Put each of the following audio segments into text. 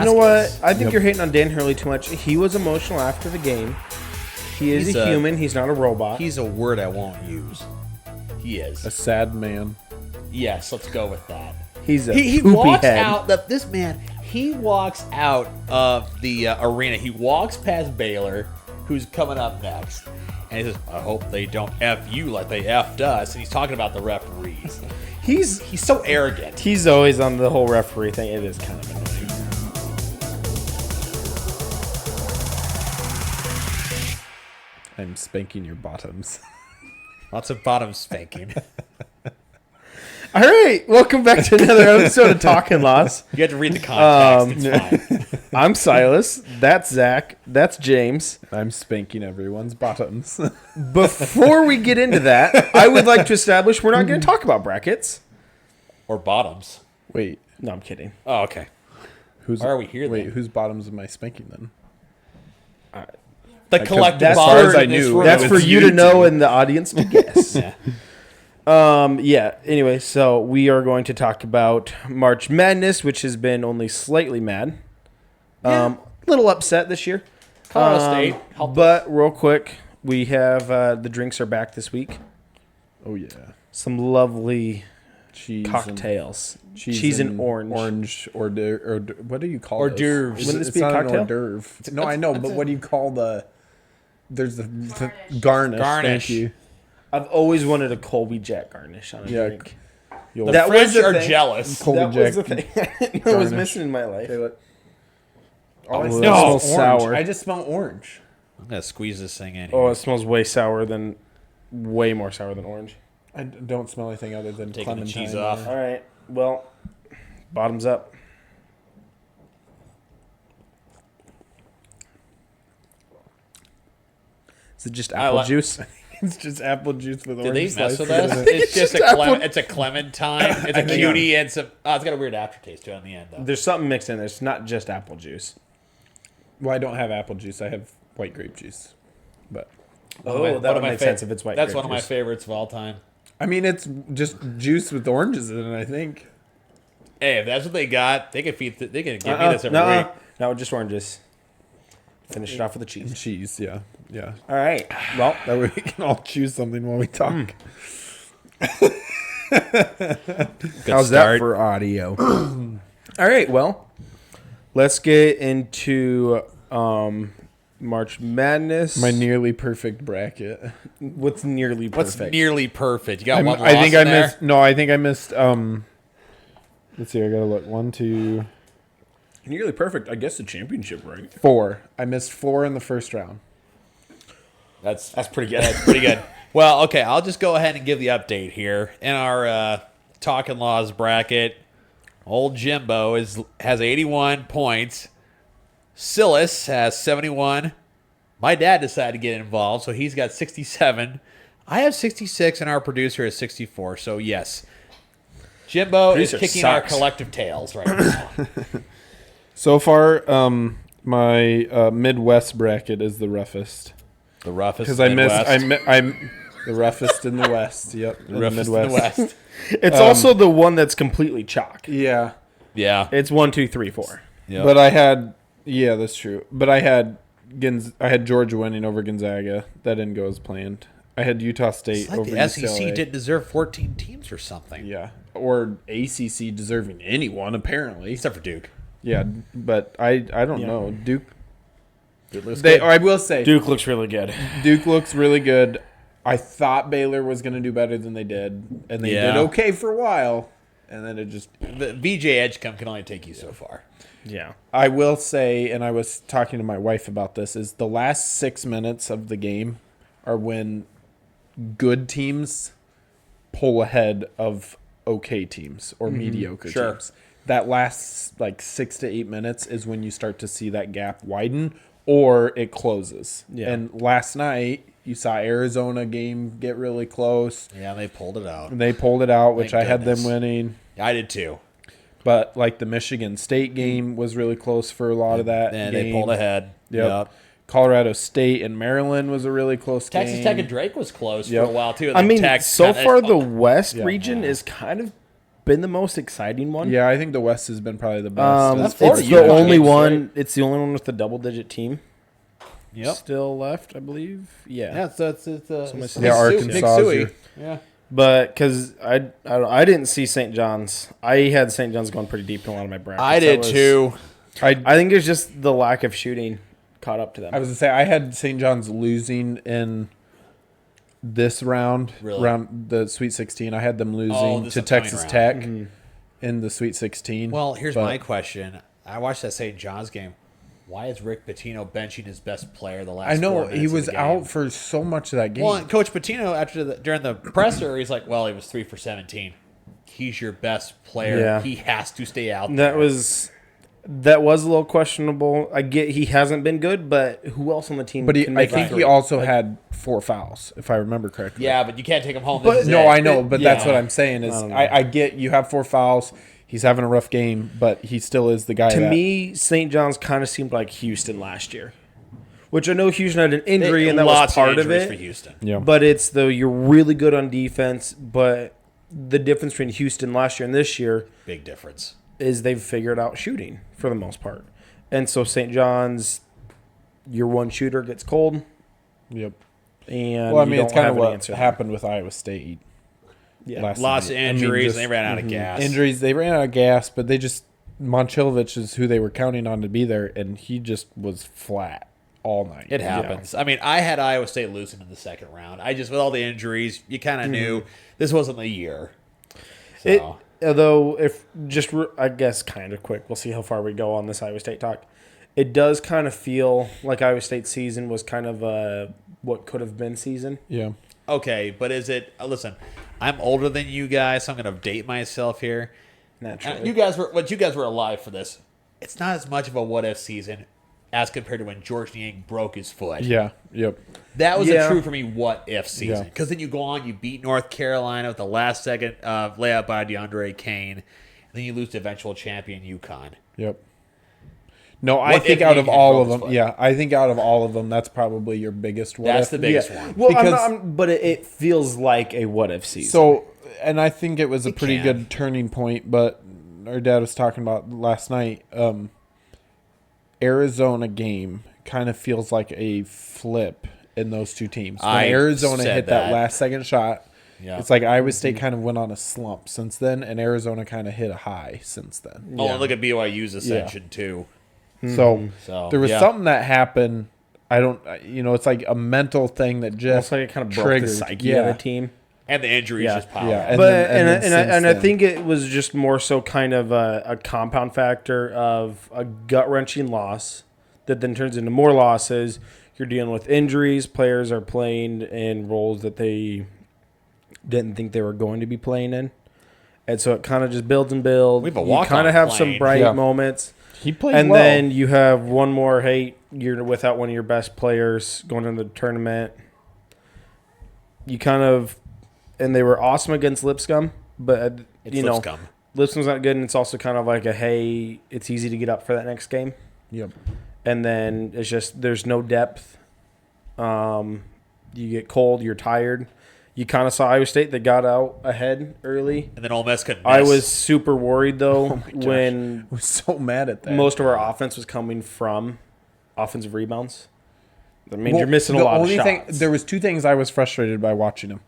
You know what? I think you're hating on Dan Hurley too much. He was emotional after the game. He is a human. He's not a robot. He's a word I won't use. He is. A sad man. Yes, let's go with that. He's a He poopy walks head. out. This man, he walks out of the arena. He walks past Baylor, who's coming up next. And he says, I hope they don't F you like they F'd us. And he's talking about the referees. He's so arrogant. He's always on the whole referee thing. It is kind of annoying. I'm spanking your bottoms. Lots of bottom spanking. All right, welcome back to another episode of Talking Laws. You have to read the context. It's fine. I'm Silas. That's Zach. That's James. I'm spanking everyone's bottoms. Before we get into that, I would like to establish we're not going to talk about brackets. Or bottoms. Wait, No, I'm kidding. Oh, okay. who's Why are we here Wait, then? whose bottoms am I spanking then? The collective That's bottom as far as I in this knew, room. That's it for was you you to know two. and the audience to guess. Yeah. Anyway, so we are going to talk about March Madness, which has been only slightly mad. Little upset this year. Colorado State. Helped But real quick, we have the drinks are back this week. Oh yeah, Some lovely cheese cocktails. and, Cheese and orange. Orange or what do you call Hors those? d'oeuvres. It's- Wouldn't this it's be a not an cocktail? hors d'oeuvre. No, I know, but what do you call the? There's the garnish. Garnish. Thank you. I've always wanted a Colby Jack garnish on a Yeah. drink. You'll The That was French the are thing. jealous. Colby That Jack was the thing I was garnish. missing in my life. Okay, look. All I Oh, smell that is smells orange. sour. I just smell orange. I'm going to squeeze this thing in Oh, here. it smells way more sour than orange. I don't smell anything other than Taking the clementine. cheese off. All right. Well, bottoms up. Is it just apple like- juice? It's just apple juice with Did orange they mess slices with in us? it. It's just it's a clementine. It's a think cutie and some. Oh, it's got a weird aftertaste to it on the end though. There's something mixed in there. It's not just apple juice. Well, I don't have apple juice. I have white grape juice. But That would make sense if it's white That's grape one of my juice. favorites of all time. I mean, it's just juice with oranges in it. I think. Hey, if that's what they got, they can feed. They can give me this every week. No, just oranges. Finish it off with the cheese. Cheese, yeah. All right. Well, That way we can all choose something while we talk. Good how's start. that for audio? All right. Well, let's get into March Madness. My nearly perfect bracket. What's nearly What's perfect? nearly perfect? You got one loss I think in I there? missed. No, I think I missed. Let's see. I gotta look. 1, 2, Nearly perfect. I guess the championship, right? 4. I missed 4 in the first round. That's pretty good. That's pretty good. Well, okay, I'll just go ahead and give the update here. In our Talking Laws bracket, old Jimbo has 81 points. Silas has 71. My dad decided to get involved, so he's got 67. I have 66, and our producer has 64. So, yes, Jimbo Producer is kicking sucks. our collective tails right now. So far, my Midwest bracket is the roughest The roughest because I missed. Midwest. I'm the roughest in the West. Yep, in the roughest in Midwest. the West. It's also the one that's completely chalk. Yeah, Yeah. It's 1, 2, 3, 4. Yep. but I had. Yeah, that's true. But I had Georgia winning over Gonzaga. That didn't go as planned. I had Utah State It's like over the SEC UCLA. didn't deserve 14 teams or something. Yeah, or ACC deserving anyone apparently. Except for Duke. Yeah, but I don't Yeah. know. Duke. looks They. good. I will say Duke looks really good. Duke looks really good. I thought Baylor was going to do better than they did, and they Yeah. did okay for a while, and then it just. The VJ Edgecombe can only take you so far. Yeah. I will say, and I was talking to my wife about this, is the last 6 minutes of the game are when good teams pull ahead of okay teams or mediocre Sure. teams. That last like 6 to 8 minutes is when you start to see that gap widen or it closes. Yeah. And last night you saw Arizona game get really close. Yeah, they pulled it out. They pulled it out, which Thank I had them goodness. winning. I did too. But like the Michigan State game was really close for a lot of that. And game. they pulled ahead. Yep. Colorado State and Maryland was a really close Texas game. Tech and Drake was close Yep. for a while too. and I then mean, Tech so kinda- far the West Yeah. region is kind of been the most exciting one. Yeah, I think the West has been probably the best. That's It's Florida, the UConn only game's one. It's the only one with the double-digit team Yep. still left, I believe. Yeah. Yeah, so it's Yeah, Arkansas is your- Yeah. But because I didn't see St. John's. I had St. John's going pretty deep in a lot of my brackets. I did too. I think it's just the lack of shooting caught up to them. I was going to say, I had St. John's losing in this round, Really? round the Sweet 16. I had them losing this to upcoming Texas round. Tech Mm-hmm. in the Sweet 16. Well, here's But- my question. I watched that St. John's game. Why is Rick Pitino benching his best player the last I know 4 he minutes of was the game? out for so much of that game. Well, and Coach Pitino, during the presser, he's like, well, he was 3 for 17. He's your best player. Yeah. He has to stay out That there. was a little questionable. I get he hasn't been good, but who else on the team? But can I make think it he through? also had 4 fouls, if I remember correctly. Yeah, but you can't take him home. But- This is No, it. I know, but that's yeah. what I'm saying is I don't know. I get you have 4 fouls. He's having a rough game, but he still is the guy. To that, me, St. John's kind of seemed like Houston last year, which I know Houston had an injury and that Lots was part of injuries it. for Houston. yeah, But it's though you're really good on defense, but the difference between Houston last year and this year Big difference. is they've figured out shooting for the most part. And so St. John's, your one shooter gets cold, yep. and Well, I you mean, don't it's kind have of an what answer. happened with Iowa State. Yeah. last Lots of season. I mean, injuries. just- and they ran out of gas. Injuries. They ran out of gas, but they just Momcilovic is who they were counting on to be there, and he just was flat all night. It happens. I mean, I had Iowa State losing in the second round. I just, with all the injuries, you kind of knew this wasn't the year. So, It, although, if just, I guess, kind of quick, we'll see how far we go on this Iowa State talk. It does kind of feel like Iowa State's season was kind of what could have been season. Yeah. okay, but is it? Listen, I'm older than you guys, so I'm going to date myself here. Naturally. You guys were alive for this. It's not as much of a what if season as compared to when George Niang broke his foot. Yeah. Yep. That was Yeah. a true for me what if season. Yeah. Because then you go on, you beat North Carolina with the last second layup by DeAndre Kane, and then you lose to eventual champion UConn. Yep. No, I What think if out of Niang all broke of his them, foot? yeah, I think out of all of them, that's probably your biggest what That's if. the biggest Yeah. one. Well, Because- but it feels like a what if season. So, and I think it was a pretty can. good turning point, but our dad was talking about last night. Arizona game kind of feels like a flip in those two teams. When I Arizona said hit that that. last second shot, Yeah. it's like Iowa State kind of went on a slump since then, and Arizona kind of hit a high since then. Oh, and look at BYU's ascension too. So, So, there was yeah. something that happened. I don't, it's like a mental thing that almost just like it kind of broke triggered. the psyche yeah. of the team. And the injuries Yeah. just piled Yeah. up. And But then- and then and I since think it was just more so kind of a compound factor of a gut wrenching loss that then turns into more losses. You're dealing with injuries. Players are playing in roles that they didn't think they were going to be playing in, and so it kind of just builds and builds. We have a You walk-on kind of have some playing. bright Yeah. moments, He played and well. then you have one more. Hey, you're without one of your best players going into the tournament. You kind of, and they were awesome against Lipscomb, but It's you know, Lipscomb. Lipscomb's not good, and it's also kind of like a hey, it's easy to get up for that next game, Yep. and then it's just there's no depth. You get cold, you're tired. You kind of saw Iowa State that got out ahead early. And then Ole Miss couldn't miss. I was super worried though Oh my gosh. when I was so mad at that. most of our offense was coming from offensive rebounds. I mean, Well, you're missing a the lot of only shots. thing, there was two things I was frustrated by watching him.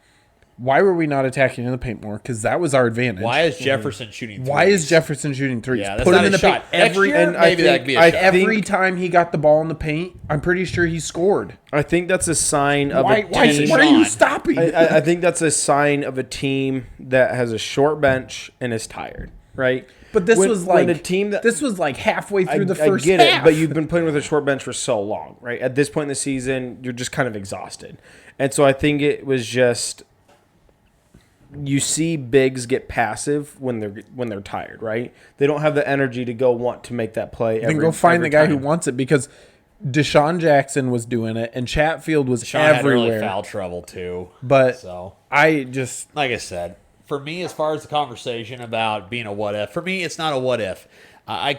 Why were we not attacking in the paint more? Because that was our advantage. Why is Jefferson shooting threes? Why is Jefferson shooting threes? Yeah, that's Put not him in a the shot. paint every Next year, and maybe that could be a shot. every time he got the ball in the paint. I'm pretty sure he scored. I think that's a sign of Why a team. are you Sean. stopping? I think that's a sign of a team that has a short bench and is tired, right? but this When- was when like a team that this was like halfway through the I first get half. it, but you've been playing with a short bench for so long, right? At this point in the season, you're just kind of exhausted, and so I think it was just you see bigs get passive when they're tired, right? They don't have the energy to go want to make that play. then go find the guy who wants it because Deshaun Jackson was doing it and Chatfield was Sean had early everywhere. foul trouble too. But So, I just like I said, for me, as far as the conversation about being a what if, for me, it's not a what if. I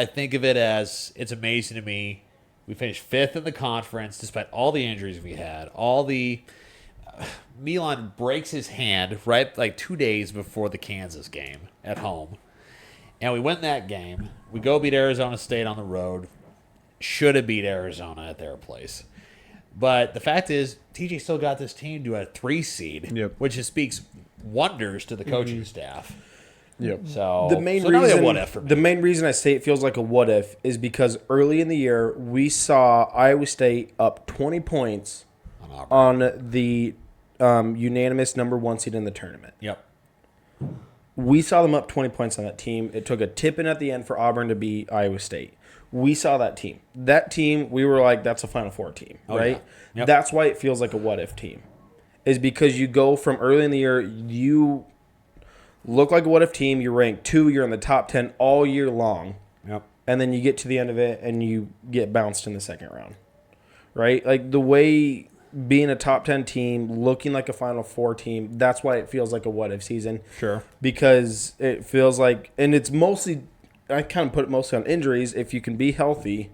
think of it as it's amazing to me. We finished 5th in the conference despite all the injuries we had, all the Milan breaks his hand right like 2 days before the Kansas game at home. And we win that game. We go beat Arizona State on the road. Should have beat Arizona at their place. But the fact is, TJ still got this team to a 3 seed, which just speaks wonders to the coaching staff. Yep. So The main now they have reason, what if for me. the main reason I say it feels like a what if is because early in the year we saw Iowa State up 20 points on the unanimous number 1 seed in the tournament. Yep. We saw them up 20 points on that team. It took a tip-in at the end for Auburn to beat Iowa State. We saw that team. That team, we were like, that's a Final Four team, right? Yeah. Yep. That's why it feels like a what-if team. Is because you go from early in the year, you look like a what-if team, you're ranked 2, you're in the top 10 all year long. Yep. And then you get to the end of it and you get bounced in the second round, right? Like the way being a top 10 team, looking like a Final Four team, that's why it feels like a what-if season. Sure. Because it feels like, and it's mostly, I kind of put it mostly on injuries. If you can be healthy,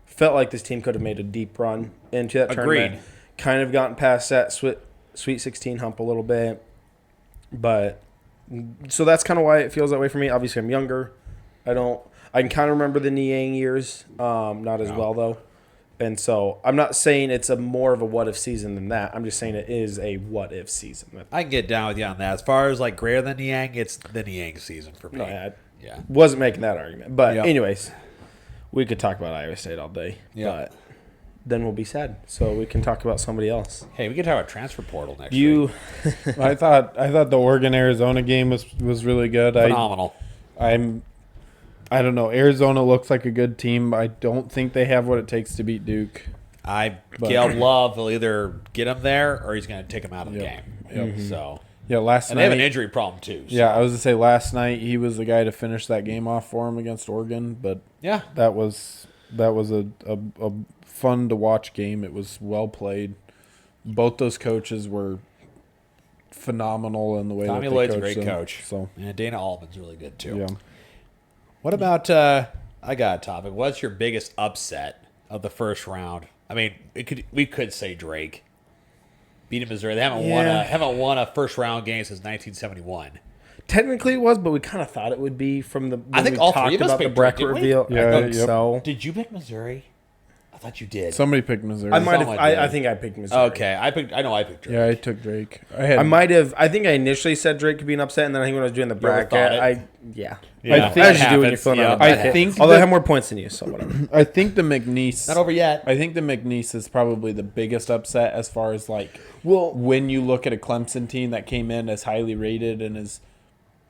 felt like this team could have made a deep run into that tournament. Kind of gotten past that Sweet 16 hump a little bit. But, so that's kind of why it feels that way for me. Obviously, I'm younger. I can kind of remember the Niang years, not as well, though. And so I'm not saying it's a more of a what-if season than that. I'm just saying it is a what-if season. I can get down with you on that. As far as like greater than Niang, it's the Niang season for me. No, I Yeah. wasn't making that argument. But Yep. anyways, we could talk about Iowa State all day. Yep. But then we'll be sad. So we can talk about somebody else. Hey, we can talk about transfer portal next You, week. I thought the Oregon Arizona game was really good. Phenomenal. I don't know. Arizona looks like a good team. I don't think they have what it takes to beat Duke. Caleb Love will either get him there or he's going to take him out of the game. Yep. So Yeah, last and night. they have an injury problem too. So. Yeah, I was gonna say last night he was the guy to finish that game off for him against Oregon, but Yeah. that was a fun to watch game. It was well played. Both those coaches were phenomenal in the way Tommy that they Lloyd's a coached great them. coach. So And Dana Altman's really good too. yeah, What about I got a topic. What's your biggest upset of the first round? I mean, we could say Drake. Beating Missouri. They haven't won a first round game since 1971. technically it was, but we kind of thought it would be from the. I think we all talked three of us about the picked bracket Drake, didn't we? reveal. Yeah, I think yep. so. Did you pick Missouri? I thought you did. somebody picked Missouri. I might have. Someone did. I think I picked Missouri. Okay, I know I picked Drake. Yeah, I took Drake. I might have. I think I initially said Drake could be an upset, and then I think when I was doing the bracket, overthought yeah. Yeah, I think- As you do when you're happens. filling Yeah, out a that bracket. I think Although I that- have more points than you, so whatever. I think the McNeese. Not over yet. I think the McNeese is probably the biggest upset as far as like Well, when you look at a Clemson team that came in as highly rated and is.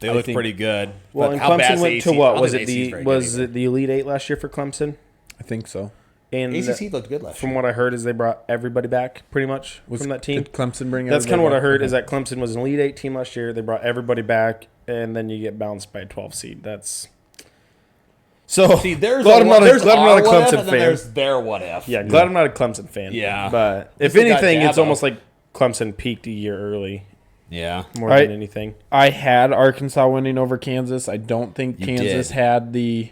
They I look think- pretty good. well, But and how bad's Clemson the went to ACC? I what? don't Was think it ACC is the very was good it the Elite Eight last year for Clemson? I think so. And either. ACC looked good last from year. what I heard, is they brought everybody back pretty much from that team. Did Clemson bring? That's kind of what I heard. everybody Is that Clemson was an Elite Eight team last year. They brought everybody back, and then you get bounced by a 12 seed. That's so. See, there's glad I'm not a, there's glad I'm our not a what if, Clemson and then fan. there's their what if. Yeah, glad I'm not a Clemson fan. Yeah. but if Still got anything, it's Dabo. almost like Clemson peaked a year early Yeah. more I- than anything. I had Arkansas winning over Kansas. I don't think You Kansas did. had the.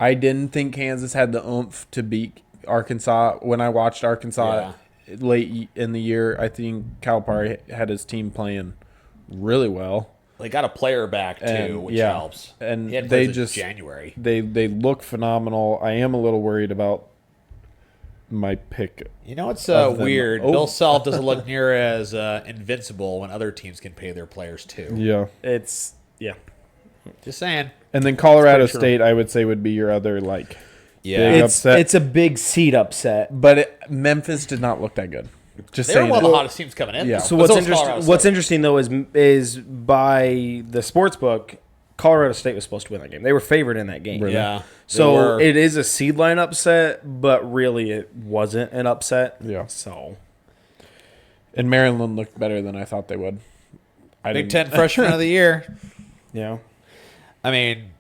I didn't think Kansas had the oomph to beat Arkansas when I watched Arkansas late in the year. I think Calipari had his team playing really well. They got a player back too, And, which yeah. helps. And He hadn't they played since just- January. They look phenomenal. I am a little worried about my pick. You know what's of them. weird? Oh. Bill Self doesn't look near as invincible when other teams can pay their players too. Yeah. It's Just saying. And then Colorado It's pretty State, I would say, would be your other like. Yeah. Big it's upset. it's a big seed upset. But Memphis did not look that good. Just They were saying. one of the that. hottest teams coming in. Yeah. though. So But what's was interesting? Colorado What's State. interesting though is by the sports book, Colorado State was supposed to win that game. They were favored in that game. Really? Yeah. So it is a seed line upset, but really it wasn't an upset. Yeah. So And Maryland looked better than I thought they would. I Big didn't- Ten freshman of the year. yeah, I mean,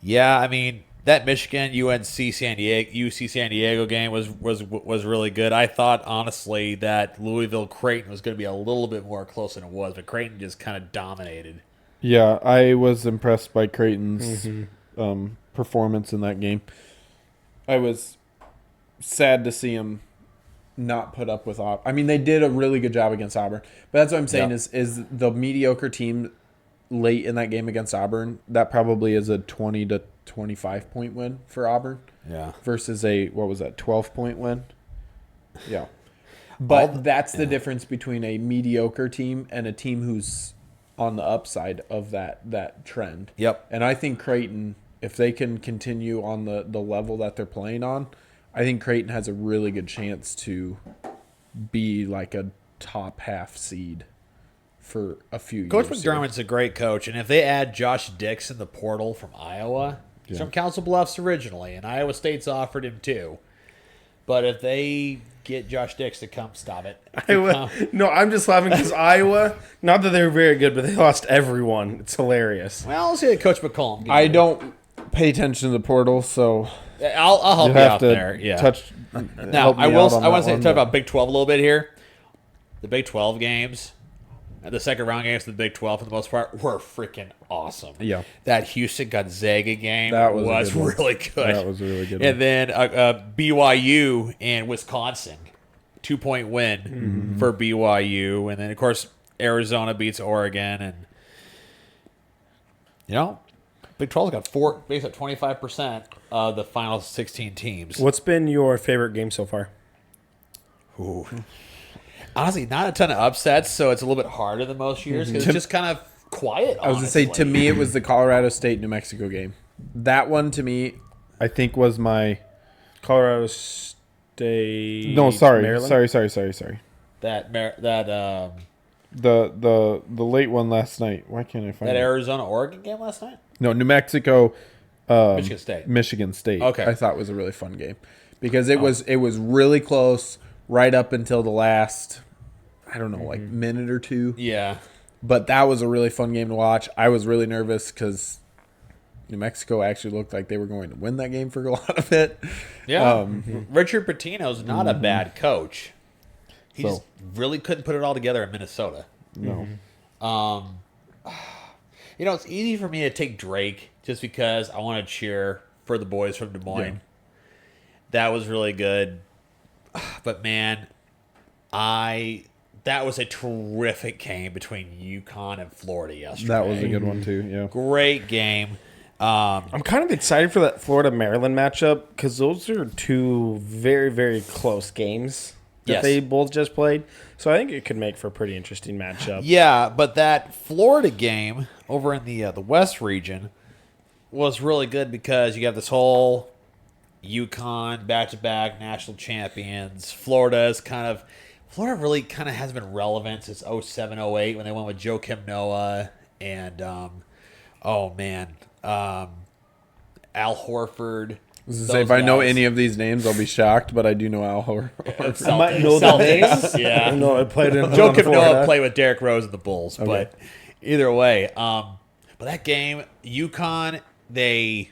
yeah. I mean that Michigan UNC San Diego UC San Diego game was really good. I thought honestly that Louisville Creighton was going to be a little bit more close than it was, but Creighton just kind of dominated. Yeah, I was impressed by Creighton's performance in that game. I was sad to see him not put up with Auburn. I mean, they did a really good job against Auburn, but that's what I'm saying Yeah. is the mediocre team late in that game against Auburn, that probably is a 20 to 25 point win for Auburn Yeah. versus a 12-point win. Yeah. But that's the difference between a mediocre team and a team who's on the upside of that trend. Yep. And I think Creighton, if they can continue on the level that they're playing on, I think Creighton has a really good chance to be like a top half seed for a few Coach years. here. McDermott's a great coach, and if they add Josh Dix in the portal from Iowa, he's from Council Bluffs originally, and Iowa State's offered him too. But if they get Josh Dix to come, stop it. No, I'm just laughing because Iowa, not that they're very good, but they lost everyone. It's hilarious. Well, I'll see Coach McCollum. I don't pay attention to the portal, so I'll help you have out to there. Yeah. Now help me I will. out on I want that to one, talk but- about Big 12 a little bit here. The Big 12 games, the second round games of the Big 12 for the most part were freaking awesome. Yeah. That Houston Gonzaga game That was a good one. really good. That was a really good And then BYU and Wisconsin, 2-point win for BYU, and then of course Arizona beats Oregon, and Big 12's got basically 25% of the final 16 teams. What's been your favorite game so far? Ooh. Honestly, not a ton of upsets, so it's a little bit harder than most years because it's just kind of quiet. I was going to say, to me, it was the Colorado State-New Mexico game. That one, to me, I think was my... Colorado State. No, sorry. Maryland? Sorry. that The late one last night. Why can't I find it? Arizona Oregon game last night. No, New Mexico... Michigan State. Okay. I thought was a really fun game because it was really close right up until the last, I don't know, like minute or two. Yeah. But that was a really fun game to watch. I was really nervous because New Mexico actually looked like they were going to win that game for a lot of it. Yeah. Richard Pitino's not a bad coach. He just really couldn't put it all together in Minnesota. No. It's easy for me to take Drake just because I want to cheer for the boys from Des Moines. Yeah. That was really good. But, man, that was a terrific game between UConn and Florida yesterday. That was a good one, too. Yeah. Great game. I'm kind of excited for that Florida-Maryland matchup because those are two very, very close games that they both just played. So I think it could make for a pretty interesting matchup. Yeah, but that Florida game over in the West region was really good because you have this whole UConn back-to-back national champions. Florida really kind of has been relevant since 07-08 when they went with Joakim Noah and Al Horford. If I know any of these names, I'll be shocked, but I do know Al Horford. I might know the names. Yeah. I know I played in Joakim Florida. Noah played with Derrick Rose and the Bulls, but either way, but that game, UConn, the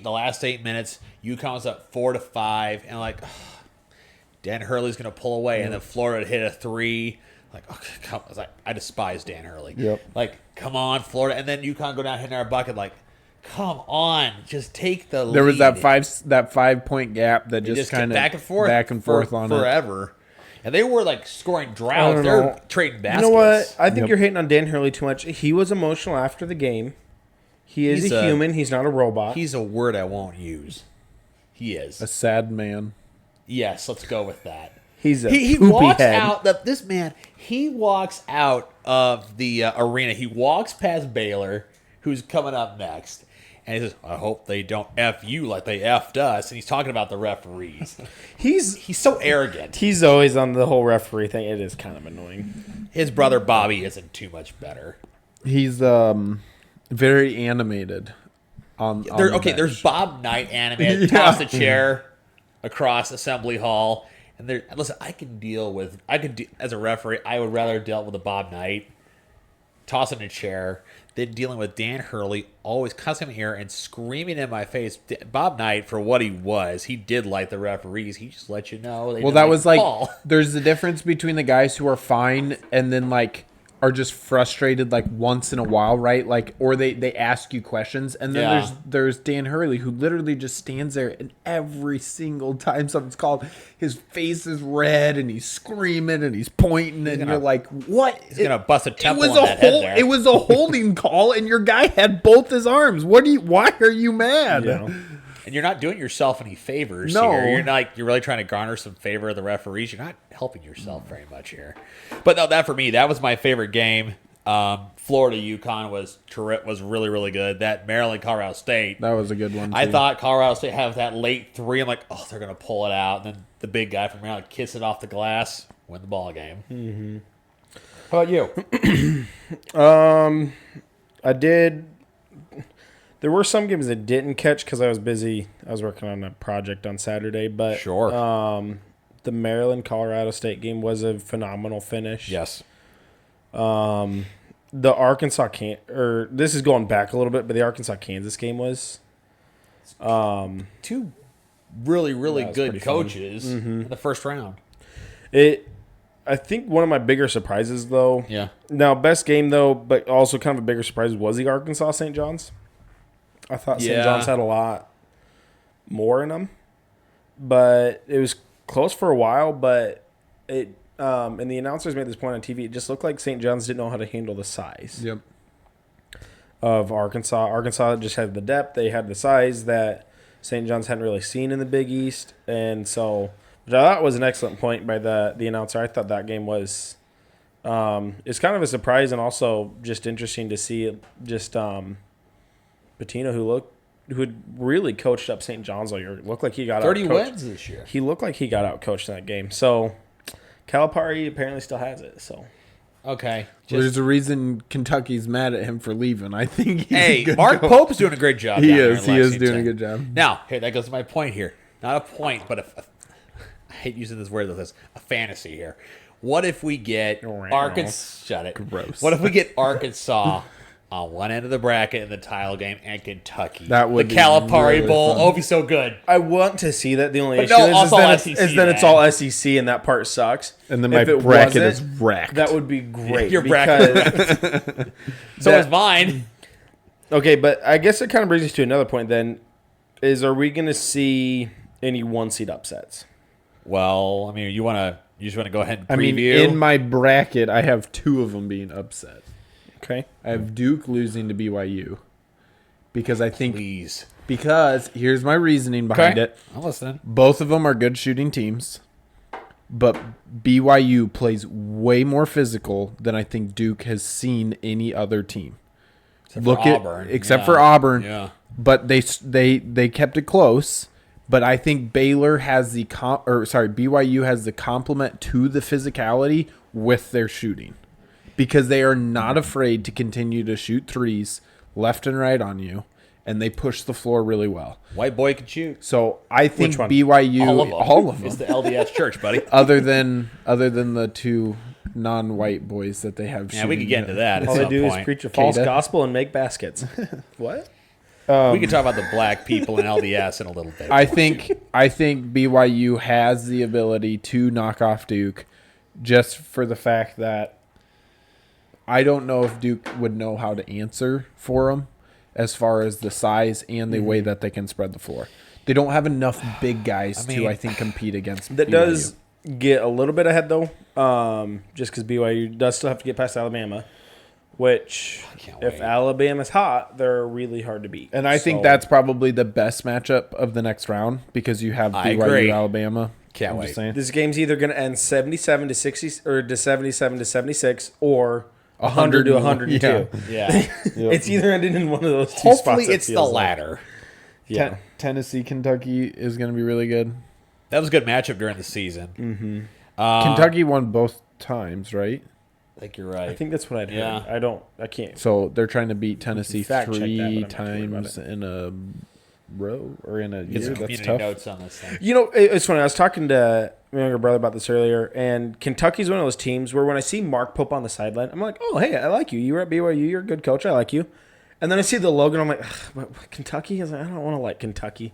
last 8 minutes, UConn was up 4-5, and Dan Hurley's gonna pull away, and then Florida hit a three. I despise Dan Hurley. Yep. Come on, Florida, and then UConn go down hitting our bucket. Come on, just take the lead. There was that 5-point gap that They just kind of back and forth on forever. And they were scoring droughts. don't They're know. trading You baskets. know what? I think you're hating on Dan Hurley too much. He was emotional after the game. He is He's a human. He's not a robot. He's a word I won't use. He is. a sad man. Yes, let's go with that. He's a He poopy walks head. out. This man, he walks out of the arena. He walks past Baylor, who's coming up next. And he says, I hope they don't F you like they F'd us. And he's talking about the referees. He's so arrogant. He's always on the whole referee thing. It is kind of annoying. His brother Bobby isn't too much better. He's very animated. On the bench. There's Bob Knight animated, toss a chair across Assembly Hall. And listen, as a referee, I would rather deal with a Bob Knight, tossing a chair, than dealing with Dan Hurley, always cussing me here and screaming in my face. Bob Knight, for what he was, he did like the referees. He just let you know. Well, that was there's the difference between the guys who are fine and then are just frustrated like once in a while, right? Like, or they ask you questions, and then there's Dan Hurley who literally just stands there, and every single time something's called, his face is red and he's screaming and he's pointing, and you're like, what? He's gonna bust a temple It was on that head there. It was a holding call, and your guy had both his arms. Why are you mad? And you're not doing yourself any favors No. here. You're really trying to garner some favor of the referees. You're not helping yourself very much here. But no, that for me, that was my favorite game. Florida UConn was really, really good. That Maryland Colorado State. That was a good one, too. I thought Colorado State had that late 3. I'm like, oh, they're gonna pull it out. And then the big guy from Maryland kiss it off the glass, win the ball game. Mm-hmm. How about you? I did. There were some games I didn't catch because I was busy. I was working on a project on Saturday, but Sure. The Maryland Colorado State game was a phenomenal finish. Yes. The Arkansas this is going back a little bit, but the Arkansas Kansas game was Two really, really was good pretty fun. coaches in the first round. I think one of my bigger surprises though. Yeah. Now best game though, but also kind of a bigger surprise was the Arkansas St. John's. I thought St. John's had a lot more in them, but it was close for a while. But and the announcers made this point on TV. It just looked like St. John's didn't know how to handle the size Yep. of Arkansas. Arkansas just had the depth. They had the size that St. John's hadn't really seen in the Big East, and so which I thought was an excellent point by the announcer. I thought that game was it's kind of a surprise and also just interesting to see just Patino, who had really coached up St. John's all year, looked like he got 30 out-coached. wins this year. He looked like he got out coached in that game. So Calipari apparently still has it. So Okay. There's a reason Kentucky's mad at him for leaving. I think he's a Hey, good Mark coach. Pope's doing a great job. He down there is. in He is Lexington. doing a good job. Now, here, that goes to my point here. Not a point, but I hate using this word with this. A fantasy here. What if we get Arkansas? Shut it. Gross. What if we get Arkansas on one end of the bracket in the title game and Kentucky? That would the be Calipari really Bowl. fun. Oh, it'd be so good. I want to see that. The only But issue no, is, also that SEC, it's man. all SEC and that part sucks. And then If my it bracket wasn't, is wrecked. That would be great. Your because- bracket. So is mine. Okay, but I guess it kind of brings us to another point then. Are we going to see any one-seed upsets? Well, I mean, you just want to go ahead and preview? I mean, in my bracket, I have 2 of them being upset. Okay. I have Duke losing to BYU because I think Please. because here's my reasoning behind it. I'm listening. Both of them are good shooting teams, but BYU plays way more physical than I think Duke has seen any other team. Except for Auburn. Yeah. But they kept it close. But I think Baylor has BYU has the complement to the physicality with their shooting, because they are not afraid to continue to shoot threes left and right on you, and they push the floor really well. White boy can shoot. So I think Which one? BYU, All of them. It's the LDS church, buddy. other than the 2 non-white boys that they have. Yeah, we could shooting get into that at All they some do point. is preach a false Kada. gospel and make baskets. What? We can talk about the black people in LDS in a little bit. I think BYU has the ability to knock off Duke, just for the fact that I don't know if Duke would know how to answer for them as far as the size and the way that they can spread the floor. They don't have enough big guys to, I think, compete against That BYU. does get a little bit ahead, though, just because BYU does still have to get past Alabama, which, can't if wait. Alabama's hot, they're really hard to beat. And I think So- that's probably the best matchup of the next round, because you have I BYU agree. Alabama. Can't I'm wait. just saying. This game's either going to end 77 to 60 or to 77 to 76 or 100 to 102. yeah. It's either ending in one of those two spots. Hopefully it it's the feels like. latter. Yeah. Tennessee, Kentucky is going to be really good. That was a good matchup during the season. Kentucky won both times, right? I think you're right. I think that's what I'd Yeah. heard. I can't. So they're trying to beat Tennessee fact check that, but I'm 3 not too worried about times in a row or in a Get year. some That's community tough. notes on this thing. You know, it's funny. I was talking to my younger brother about this earlier, and Kentucky's one of those teams where when I see Mark Pope on the sideline, I'm like, oh, hey, I like you. You were at BYU. You're a good coach. I like you. And then I see the logo, and I'm like, ugh, but Kentucky? I was like, I don't want to like Kentucky.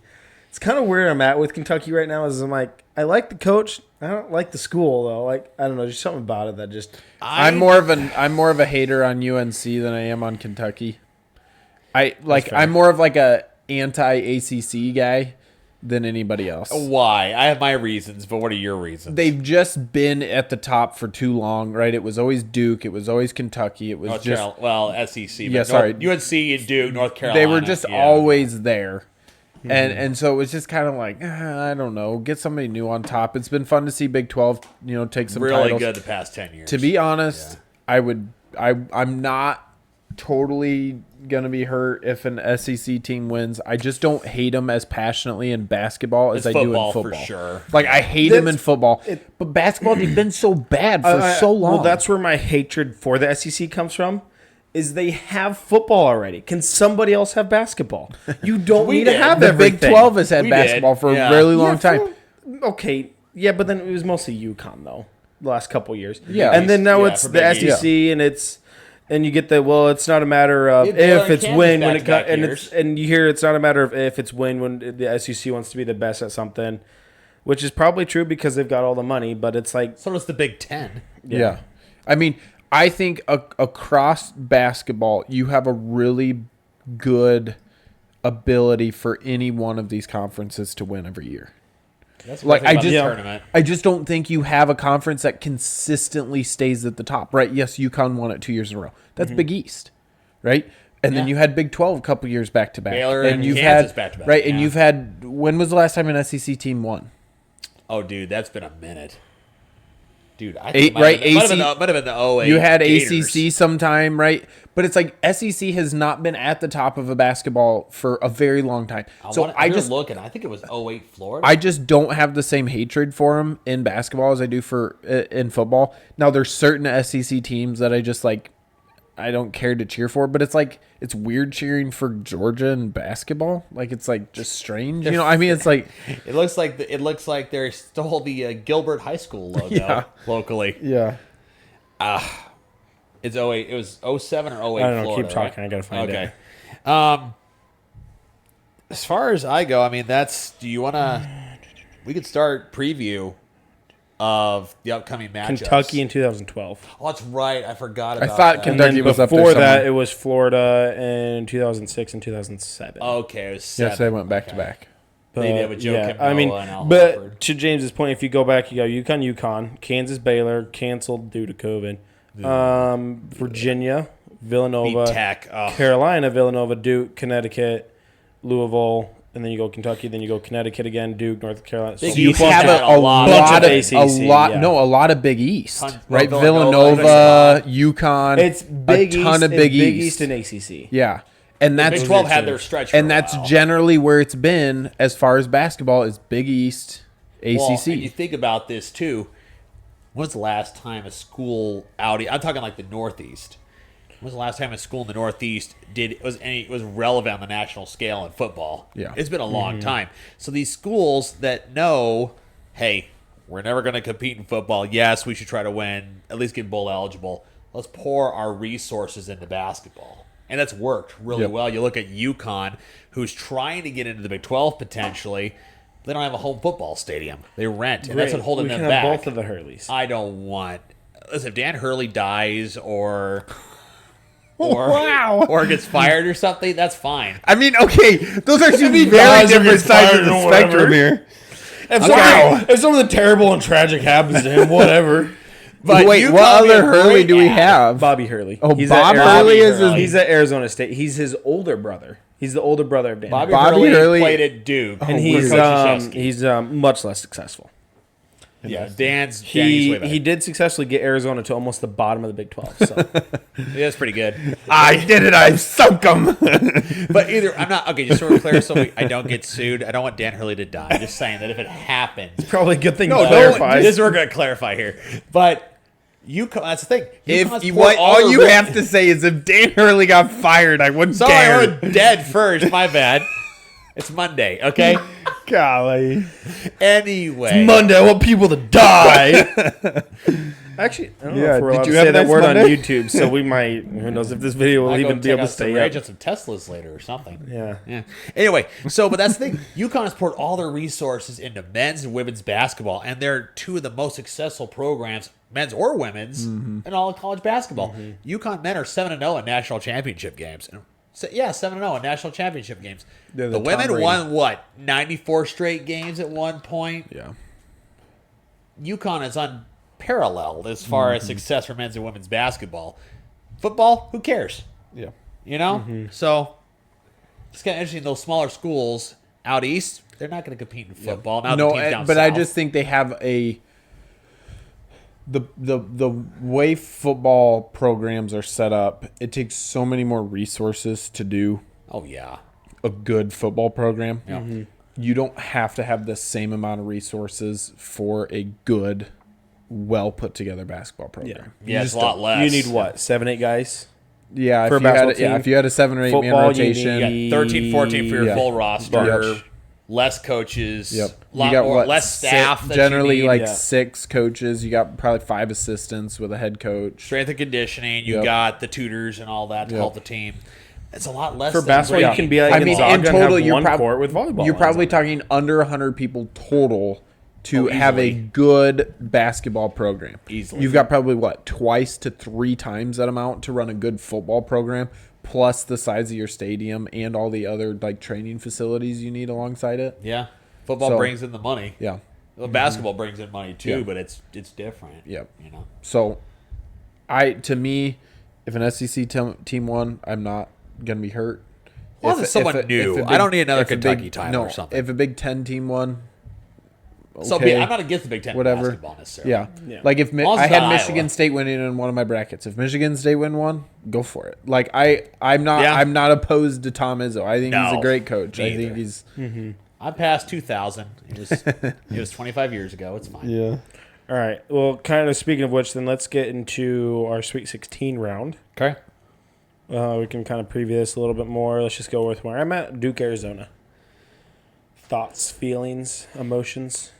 It's kind of where I'm at with Kentucky right now. Is I'm like, I like the coach. I don't like the school though. Like, I don't know, just something about it that just. I'm more of a hater on UNC than I am on Kentucky. I'm more of like a anti-ACC guy than anybody else. Why? I have my reasons, but what are your reasons? They've just been at the top for too long, right? It was always Duke. It was always Kentucky. It was North just Carolina, SEC. Yeah, sorry. UNC and Duke, North Carolina. They were just always there. And so it was just kind of like, I don't know, get somebody new on top. It's been fun to see Big 12, take some really titles. good the past 10 years. To be honest, I'm not totally going to be hurt if an SEC team wins. I just don't hate them as passionately in basketball as I do in football. For sure. Like, I hate them in football. But basketball, they've been so bad for so long. Well, that's where my hatred for the SEC comes from. Is they have football already. Can somebody else have basketball? You don't need to have the everything. Big 12 has had basketball for a really long time. Okay, yeah, but then it was mostly UConn though. The last couple years, Yeah. and then now it's for the Big SEC, and you get the it's not a matter of if it's win when it comes, and you hear it's not a matter of if it's win when the SEC wants to be the best at something, which is probably true because they've got all the money. But it's like So does the Big 10. Yeah. I mean, I think across basketball, you have a really good ability for any one of these conferences to win every year. That's Like, I just tournament. I just don't think you have a conference that consistently stays at the top, right? Yes, UConn won it 2 years in a row. That's Big East, right? And then you had Big 12 a couple years back to back. Baylor and you've Kansas had back-to-back, right, and yeah. you've had when was the last time an SEC team won? Oh, dude, that's been a minute. Dude, I think Right, it might have been the 08 You had Gators. ACC sometime, right? But it's like SEC has not been at the top of a basketball for a very long time. I think it was 08 Florida. I just don't have the same hatred for them in basketball as I do for in football. Now there's certain SEC teams that I just like. I don't care to cheer for, but it's like it's weird cheering for Georgia in basketball. Like it's like just strange, I mean, it's like it looks like they stole the Gilbert High School logo locally. yeah. It's 08. It was 07 or 08. I don't know. Florida, Keep talking. Right? I gotta find it. Okay. As far as I go, I mean, do you want to? We could start preview of the upcoming matchups. Kentucky in 2012. Oh, that's right. I forgot about. I thought that. Kentucky And then was up there before that, somewhere. it was Florida in 2006 and 2007. Okay, it was 7. Yes, they went back to back. But, They did with Joe Kimnoa I mean, and Al but Horford. to James's point, if you go back, you go UConn, Kansas, Baylor, canceled due to COVID. Virginia, Villanova, Beat Tech. Oh. Carolina, Villanova, Duke, Connecticut, Louisville, and then you go Kentucky, then you go Connecticut again, Duke, North Carolina. Big So You East have had a lot bunch of of ACC, yeah. a lot of Big East, Ton- right? Villanova, Villanova, UConn, it's Big a ton East, of Big Big East. and ACC. Yeah, and that's Big 12 had their stretch, for and a that's while. generally where it's been as far as basketball is Big East, ACC. Well, and you think about this too. When was the last time a school out? I'm talking like the Northeast. When was the last time a school in the Northeast was relevant on the national scale in football? Yeah. It's been a long time. So these schools that know, hey, we're never going to compete in football. Yes, we should try to win, at least get bowl eligible. Let's pour our resources into basketball. And that's worked really Yep. well. You look at UConn, who's trying to get into the Big 12 potentially. They don't have a home football stadium. They rent, and that's what's holding we them can back. have both of the Hurleys. I don't want. Listen, if Dan Hurley dies or Wow. or gets fired or something, that's fine. I mean, okay, those are two he very dies or different gets sides fired of the or whatever. spectrum here. If something terrible and tragic happens to him, whatever. But Wait, you what come other in Hurley great do we at- have? Bobby Hurley. Oh, He's Bob at Hurley is Hurley. his. He's at Arizona State. He's his older brother. He's the older brother of Dan. Bobby, Bobby Hurley, Hurley- played at Duke, and for he's Coach Krzyzewski. he's much less successful. Danny's He way better. he did successfully get Arizona to almost the bottom of the Big 12. So Yeah, that's pretty good. I did it. I sunk him. But either I'm not okay. Just so we're clear, so I don't get sued. I don't want Dan Hurley to die. I'm just saying that if it happens, probably a good thing to no, clarify. this is we're going to clarify here. But that's the thing. UConn's poured What all their you ri- have to say is if Dan Hurley got fired, I wouldn't Sorry, care. I went dead first. My bad. It's Monday. Okay. Golly. Anyway, Monday, I want people to die. Actually, I don't know Yeah, if we're did allowed you to have say a that nice word on Monday? YouTube, so we might. Who knows if this video will I even go be check able to out some stay Rage up. and some Teslas later or something. Yeah. Yeah. Anyway, but that's the thing. UConn has poured all their resources into men's and women's basketball, and they're two of the most successful programs, men's or women's, in all of college basketball. UConn men are 7-0 in national championship games. So, 7-0 in national championship games. They're The the women Tom Brady. won, what, 94 straight games at one point? Yeah. UConn is unparalleled as far as success for men's and women's basketball. Football, who cares? Yeah. You know? So it's kind of interesting. Those smaller schools out east, they're not going to compete in football. Now the No, teams down but I south. just think they have the way football programs are set up. It takes so many more resources to do Oh, yeah. a good football program. Yeah. You don't have to have the same amount of resources for a good, well put together basketball program. Yeah, You it's just a lot don't. less. You need what? 7, 8 guys. Yeah, For a if you had basketball team? if you had a 7 or 8 man Football, you rotation, You need- got 13, 14 for your Yeah. full roster. Yep. Less coaches. Yep. Lot You got more, what, less staff. that you generally need. like Yeah. 6 coaches. You got probably 5 assistants with a head coach. Strength and conditioning. You Yep. got the tutors and all that to Yep. help the team. It's a lot less For than basketball, you Brady. can be like I mean, Gonzaga in and total, have you're one probably court with volleyball. You're lines probably on it. talking under 100 people total to Oh, have a easily. good basketball program. Easily. You've got probably what, twice to 3 times that amount to run a good football program, plus the size of your stadium and all the other like training facilities you need alongside it. Yeah. Football So- brings in the money. Yeah. Well, basketball brings in money too, Yeah. but it's different. Yep. You know. So, to me, if an SEC team won, I'm not gonna be hurt. Well, it's someone new. I don't need another if a Kentucky big- title no, or something. If a Big Ten team won, So okay, I'm not against the Big Ten whatever. basketball necessarily. Yeah. Yeah. Like if As long as I it's had not Michigan Iowa. State winning in one of my brackets. If Michigan State win one, go for it. Like I'm not Yeah. I'm not opposed to Tom Izzo. I think he's No, a great coach. me I think either. he's I'm past 2000. It was 25 years ago. It's fine. yeah. All right. Well, kind of speaking of which, then let's get into our Sweet 16 round. Okay. We can kind of preview this a little bit more. Let's just go with where I'm at. Duke, Arizona. Thoughts, feelings, emotions?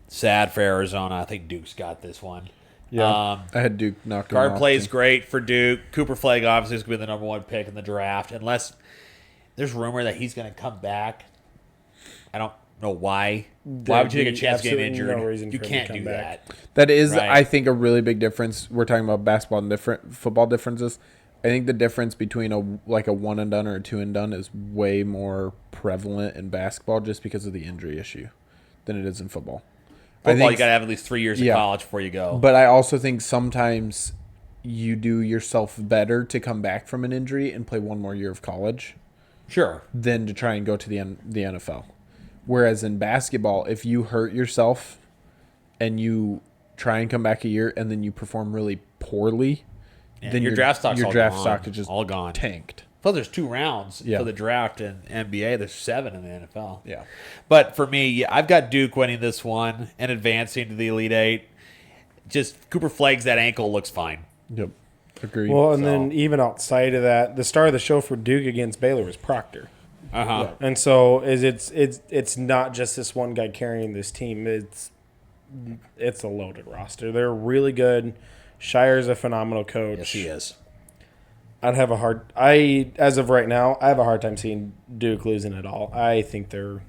Sad for Arizona. I think Duke's got this one. Yeah. I had Duke knock him Guard off, plays too. great for Duke. Cooper Flagg obviously is going to be the number 1 pick in the draft, unless there's rumor that he's going to come back. I don't know why. Why would you take a chance getting Absolutely injured? no reason You for him to can't come do back. that. That is, Right. I think, a really big difference. We're talking about basketball and different football differences. I think the difference between a one and done or a 2 and done is way more prevalent in basketball just because of the injury issue than it is in football. I Football, think- you got to have at least 3 years Yeah. of college before you go. But I also think sometimes you do yourself better to come back from an injury and play one more year of college Sure. than to try and go to the NFL. Whereas in basketball, if you hurt yourself and you try and come back a year and then you perform really poorly, Yeah, then your draft stock's your all draft gone. stock is just all gone. tanked. Plus, there's 2 rounds Yeah. for the draft in NBA. There's 7 in the NFL. Yeah. But for me, yeah, I've got Duke winning this one and advancing to the Elite Eight. Just Cooper Flagg's that ankle looks fine. Yep. Agreed. Well, and So- then even outside of that, the star of the show for Duke against Baylor was Proctor. Uh-huh. And so it's not just this one guy carrying this team. It's a loaded roster. They're really good. Shire's a phenomenal coach. Yes, he is. As of right now, I have a hard time seeing Duke losing it all. I think they're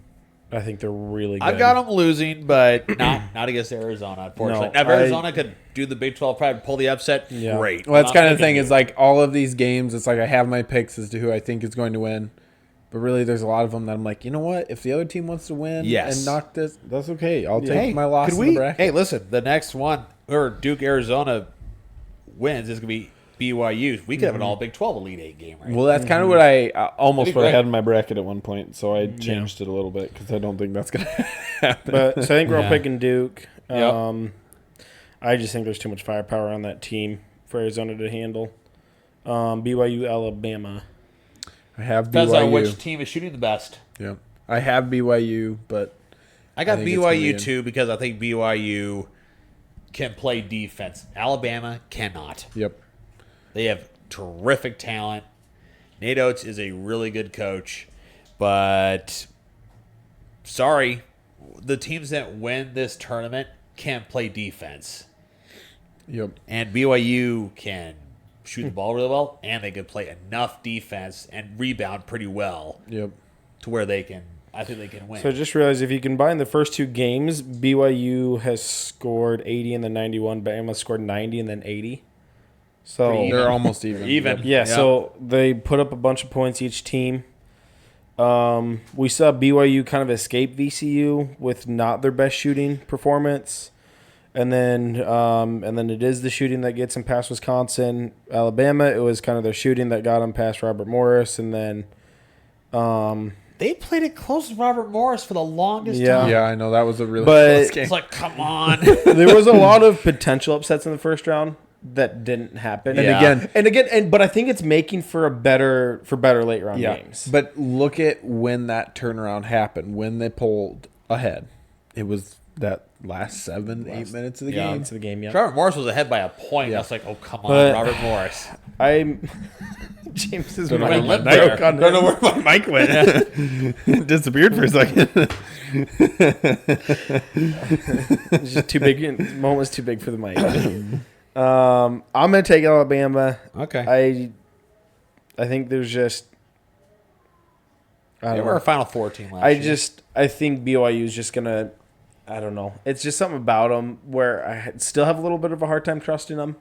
really good. I've got them losing, but not against Arizona, unfortunately. No, now, if Arizona could do the Big 12 pride and pull the upset, Yeah. great. well, that's I'm kind of the picking thing Duke. is like all of these games, it's like I have my picks as to who I think is going to win. But really, there's a lot of them that I'm like, you know what? If the other team wants to win Yes. and knock this, that's okay. I'll take Hey, my loss could in the bracket. Hey, listen, the next one, or Duke Arizona wins, is going to be BYU. We could have an all Big 12 Elite Eight game, right? Well, that's kind of what I almost That'd be what I great. had in my bracket at one point, so I changed it a little bit because I don't think that's gonna happen. But so I think we're all Yeah. picking Duke. Yep. I just think there's too much firepower on that team for Arizona to handle. BYU, Alabama. I have Depends BYU. on which team is shooting the best. Yeah, I have BYU, but I got I think it's gonna be BYU in. too because I think BYU can play defense. Alabama cannot. yep, They have terrific talent. Nate Oates is a really good coach, but sorry, the teams that win this tournament can't play defense. Yep. And BYU can shoot the ball really well, and they can play enough defense and rebound pretty well Yep. to where I think they can win. So I just realized if you combine the first two games, BYU has scored 80 and then 91. Bama scored 90 and then 80. So Pretty even. They're almost even. Even. yeah, so they put up a bunch of points each team. We saw BYU kind of escape VCU with not their best shooting performance, and then it is the shooting that gets them past Wisconsin, Alabama. It was kind of their shooting that got them past Robert Morris, and then they played it close with Robert Morris for the longest Yeah. time. Yeah, I know that was a really But- close game. It's like, come on. there was a lot of potential upsets in the first round that didn't happen. Yeah. And again, but I think it's making for better late round games. But look at when that turnaround happened, when they pulled ahead. It was that last 8 minutes of the game. to the game, yeah. Robert Morris was ahead by a point. Yeah. I was like, oh, come on, But- Robert Morris. I'm James's Don't know mic where my broke mic- on don't know him. where my mic went. Disappeared for a second. It's just too big. Moment was too big for the mic. I'm gonna take Alabama. Okay. I think there's just. I They don't were a know. Final Four team last year. I think BYU is just gonna. I don't know. It's just something about them where I still have a little bit of a hard time trusting them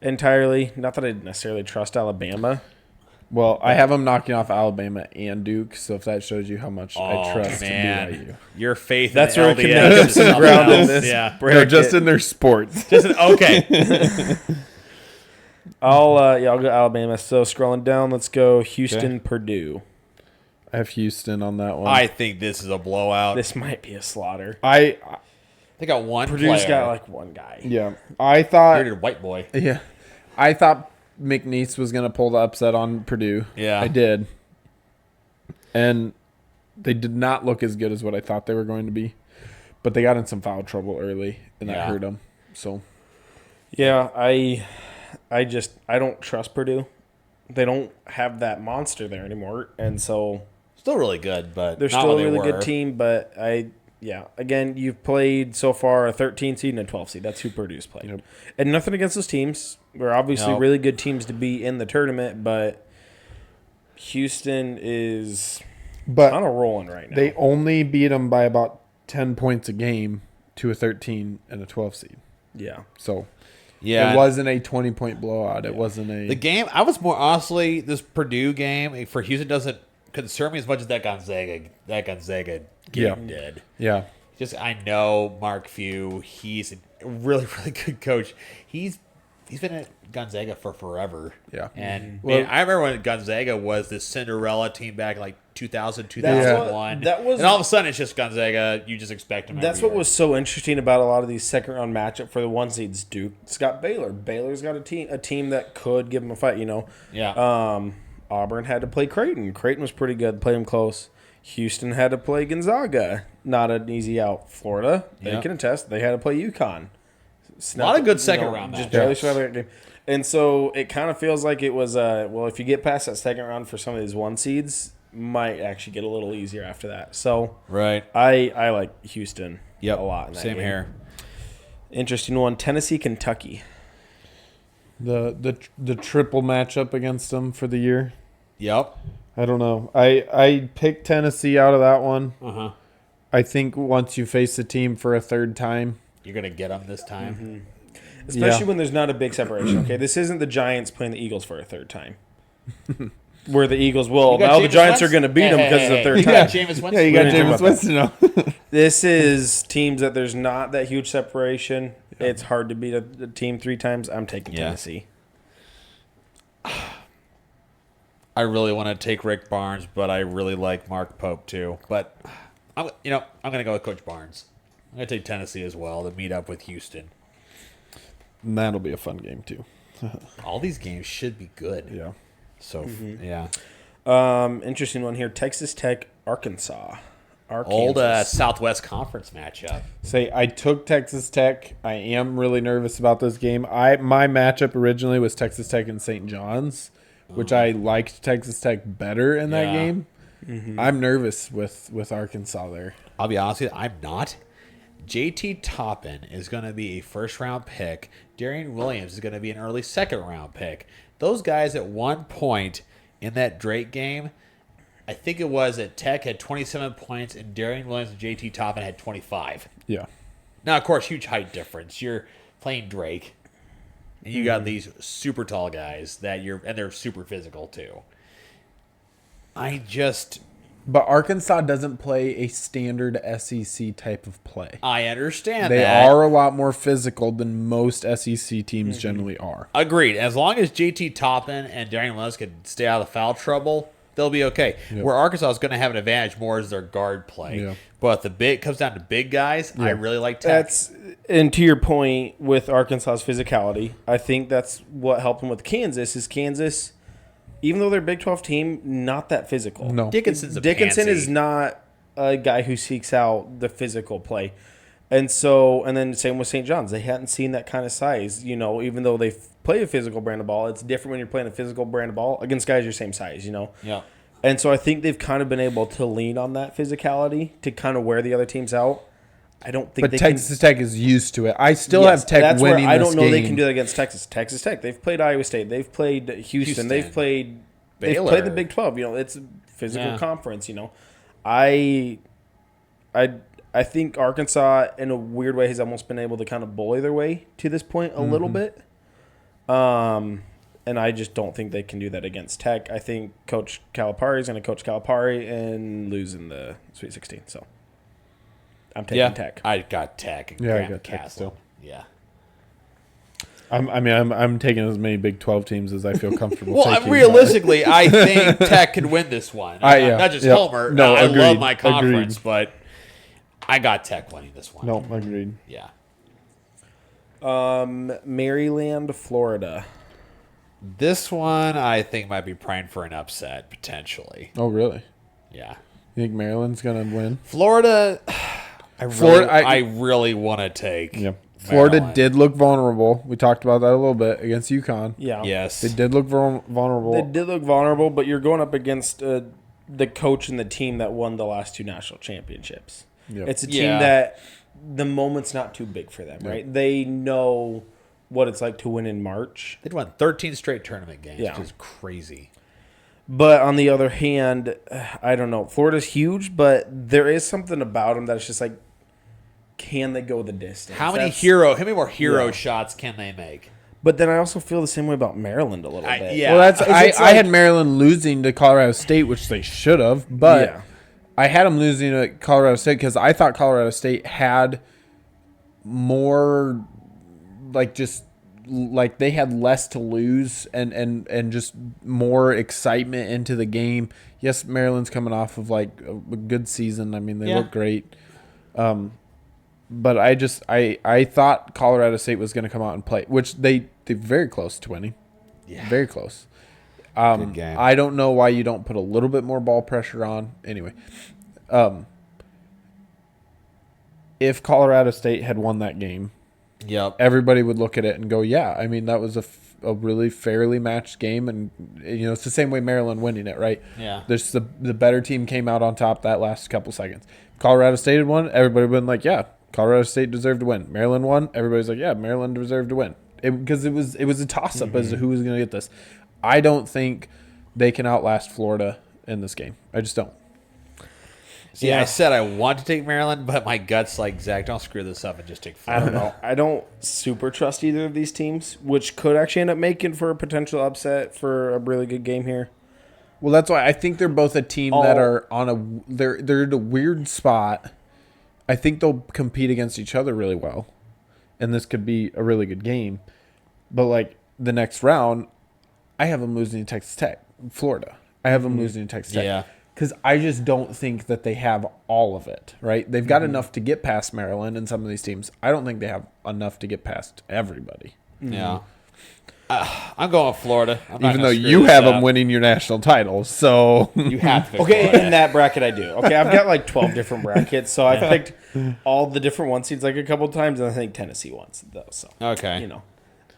entirely. Not that I necessarily trust Alabama. Well, I have them knocking off Alabama and Duke, so if that shows you how much I trust BYU. Your faith That's in where the we can LDS make up is some something ground in else. this. Yeah. They're just in their sports. Okay. I'll go Alabama. So scrolling down, let's go Houston, Purdue. I have Houston on that one. I think this is a blowout. This might be a slaughter. I They got one Purdue's player. got like one guy. yeah. I thought Bearded white boy. yeah. I thought McNeese was gonna pull the upset on Purdue. Yeah. I did. And they did not look as good as what I thought they were going to be. But they got in some foul trouble early, and that Yeah. hurt them. So Yeah, I don't trust Purdue. They don't have that monster there anymore, and so Still really good, but they're not still what a they really were. good team. But again, you've played so far a 13 seed and a 12 seed. That's who Purdue's played. Yep. And nothing against those teams. They're obviously Nope. really good teams to be in the tournament, but Houston is but kind of rolling right now. they only beat them by about 10 points a game to a 13 and a 12 seed. yeah. So Yeah. it wasn't a 20-point blowout. It wasn't a The game, I was more honestly, this Purdue game for Houston doesn't concern me as much as that Gonzaga game Yeah. did. yeah. Just I know Mark Few, he's a really, really good coach. He's been at Gonzaga for forever. Yeah. And Well- man, I remember when Gonzaga was this Cinderella team back in like 2000, That's 2001. what- that was- and all of a sudden it's just Gonzaga. You just expect them. That's every what year. was so interesting about a lot of these second round matchup for the one seeds. Duke's got Baylor. Baylor's got a team that could give them a fight. Yeah. Auburn had to play Creighton. Creighton was pretty good. Played them close. Houston had to play Gonzaga. Not an easy out. Florida, they Yeah. can attest. They had to play UConn. A lot of good second round Just matchups. barely survived that game. And so it kind of feels like it was, if you get past that second round for some of these one seeds, might actually get a little easier after that. So Right. I like Houston Yep. a lot. In that Same game. here. Interesting one. Tennessee, Kentucky. The triple matchup against them for the year. Yep. I don't know. I picked Tennessee out of that one. Uh-huh. I think once you face the team for a third time, You're going to get them this time. Mm-hmm. Especially Yeah. when there's not a big separation. Okay, this isn't the Giants playing the Eagles for a third time. Where the Eagles will. You got Now the Jameis Giants are Winston? going to beat them because of the third You time. got Jameis Winston. yeah, you We're got gonna talk Jameis about Winston. This is teams that there's not that huge separation. It's hard to beat a team three times. I'm taking Yeah. Tennessee. I really want to take Rick Barnes, but I really like Mark Pope too. But I'm going to go with Coach Barnes. I'm going to take Tennessee as well to meet up with Houston. And that'll be a fun game too. All these games should be good. Yeah. So yeah, Interesting one here. Texas Tech, Arkansas. old Southwest Conference matchup. Say I took Texas Tech. I am really nervous about this game. My matchup originally was Texas Tech and St. John's, which I liked Texas Tech better in that Yeah. game. I'm nervous with Arkansas there. I'll be honest with you, I'm not. JT Toppin is going to be a first-round pick. Darian Williams is going to be an early second-round pick. Those guys at one point in that Drake game, I think it was at Tech, had 27 points, and Darian Williams and JT Toppin had 25. Yeah. Now, of course, huge height difference. You're playing Drake, and you got these super tall guys and they're super physical too. But Arkansas doesn't play a standard SEC type of play. I understand They that. are a lot more physical than most SEC teams generally are. Agreed. As long as JT Toppin and Darian Williams can stay out of foul trouble, they'll be okay. Yep. Where Arkansas is going to have an advantage more is their guard play. Yeah. But it comes down to big guys. I really like Tech. And to your point with Arkansas's physicality, I think that's what helped them with Kansas. Is Kansas, even though they're a Big 12 team, not that physical. No. Dickinson is not a guy who seeks out the physical play. And then same with St. John's. They hadn't seen that kind of size. Even though they play a physical brand of ball, it's different when you're playing a physical brand of ball against guys your same size, Yeah. And so I think they've kind of been able to lean on that physicality to kind of wear the other teams out. I don't think But Texas Tech is used to it. I still have Tech that's winning where I this don't know they game. can do that against Texas. Texas Tech. They've played Iowa State. They've played Houston. They've played Baylor. the Big 12. It's a physical conference. I think Arkansas in a weird way has almost been able to kind of bully their way to this point a little bit. And I just don't think they can do that against Tech. I think Coach Calipari is going to coach Calipari and lose in the Sweet 16. So I'm taking Tech. I got Tech. And Yeah, I Graham got Tech Castle. still. Yeah. I'm taking as many Big 12 teams as I feel comfortable Well, taking. realistically, I think Tech could win this one. Yeah. Not just Yep. Homer. No, I love agreed. my conference, Agreed. but I got Tech winning this one. No, agreed. Yeah. Maryland, Florida. This one I think might be primed for an upset, potentially. Oh, really? Yeah. You think Maryland's going to win? Florida, I really want to take. Yeah. Florida Maryland. did look vulnerable. We talked about that a little bit against UConn. Yeah. Yes. They did look vulnerable. They did look vulnerable, but you're going up against the coach and the team that won the last two national championships. Yep. It's a team that the moment's not too big for them, right? They know what it's like to win in March. They'd won 13 straight tournament games, Yeah. which is crazy. But on the other hand, I don't know. Florida's huge, but there is something about them that's just like, can they go the distance? How many more hero shots can they make? But then I also feel the same way about Maryland a little bit. Yeah. Well, I It's like- had Maryland losing to Colorado State, which they should have, but Yeah. I had them losing to Colorado State because I thought Colorado State had more, they had less to lose and just more excitement into the game. Yes, Maryland's coming off of a good season. I mean, they look great. But I thought Colorado State was going to come out and play, which they're very close to winning. Yeah. Very close. Good game. I don't know why you don't put a little bit more ball pressure on. Anyway, if Colorado State had won that game, Yep. everybody would look at it and go, yeah, I mean, that was a really fairly matched game. And, it's the same way Maryland winning it, right? Yeah. There's the better team came out on top that last couple seconds. Colorado State had won, everybody would have been like, yeah, Colorado State deserved to win. Maryland won, everybody's like, yeah, Maryland deserved to win. Because it was a toss-up as to who was going to get this. I don't think they can outlast Florida in this game. I just don't. See, I said I want to take Maryland, but my gut's like, Zach, don't screw this up and just take I Florida. don't know. I don't super trust either of these teams, which could actually end up making for a potential upset for a really good game here. Well, that's why I think they're both a team that are on they're in a weird spot. I think they'll compete against each other really well, and this could be a really good game. But the next round, I have them losing to Texas Tech, Florida. I have them losing to Texas Tech. Yeah. Because I just don't think that they have all of it, right? They've got enough to get past Maryland and some of these teams. I don't think they have enough to get past everybody. Yeah. I'm going with Florida. I'm not Even gonna though screw you this have up. them winning your national title, so You have to pick Okay, Florida. in that bracket I do. Okay, I've got 12 different brackets, so I've picked all the different one seeds a couple times, and I think Tennessee wants though. So Okay.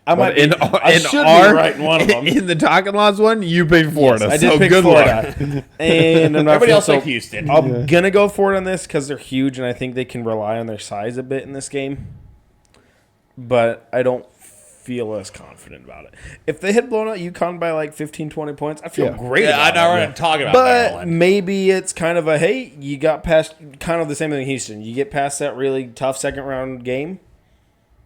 I might But be, I should be right in one of them. In the Talking Laws one, you picked Florida. I did so pick good Florida. luck. And I'm not Everybody else so like Houston. I'm gonna go for it on this because they're huge, and I think they can rely on their size a bit in this game. But I don't feel as confident about it. If they had blown out UConn by like 15, 20 points, I feel great Yeah, I about know it. we're not talking about But Maryland. maybe it's kind of a, hey, you got past kind of the same thing in Houston. You get past that really tough second round game,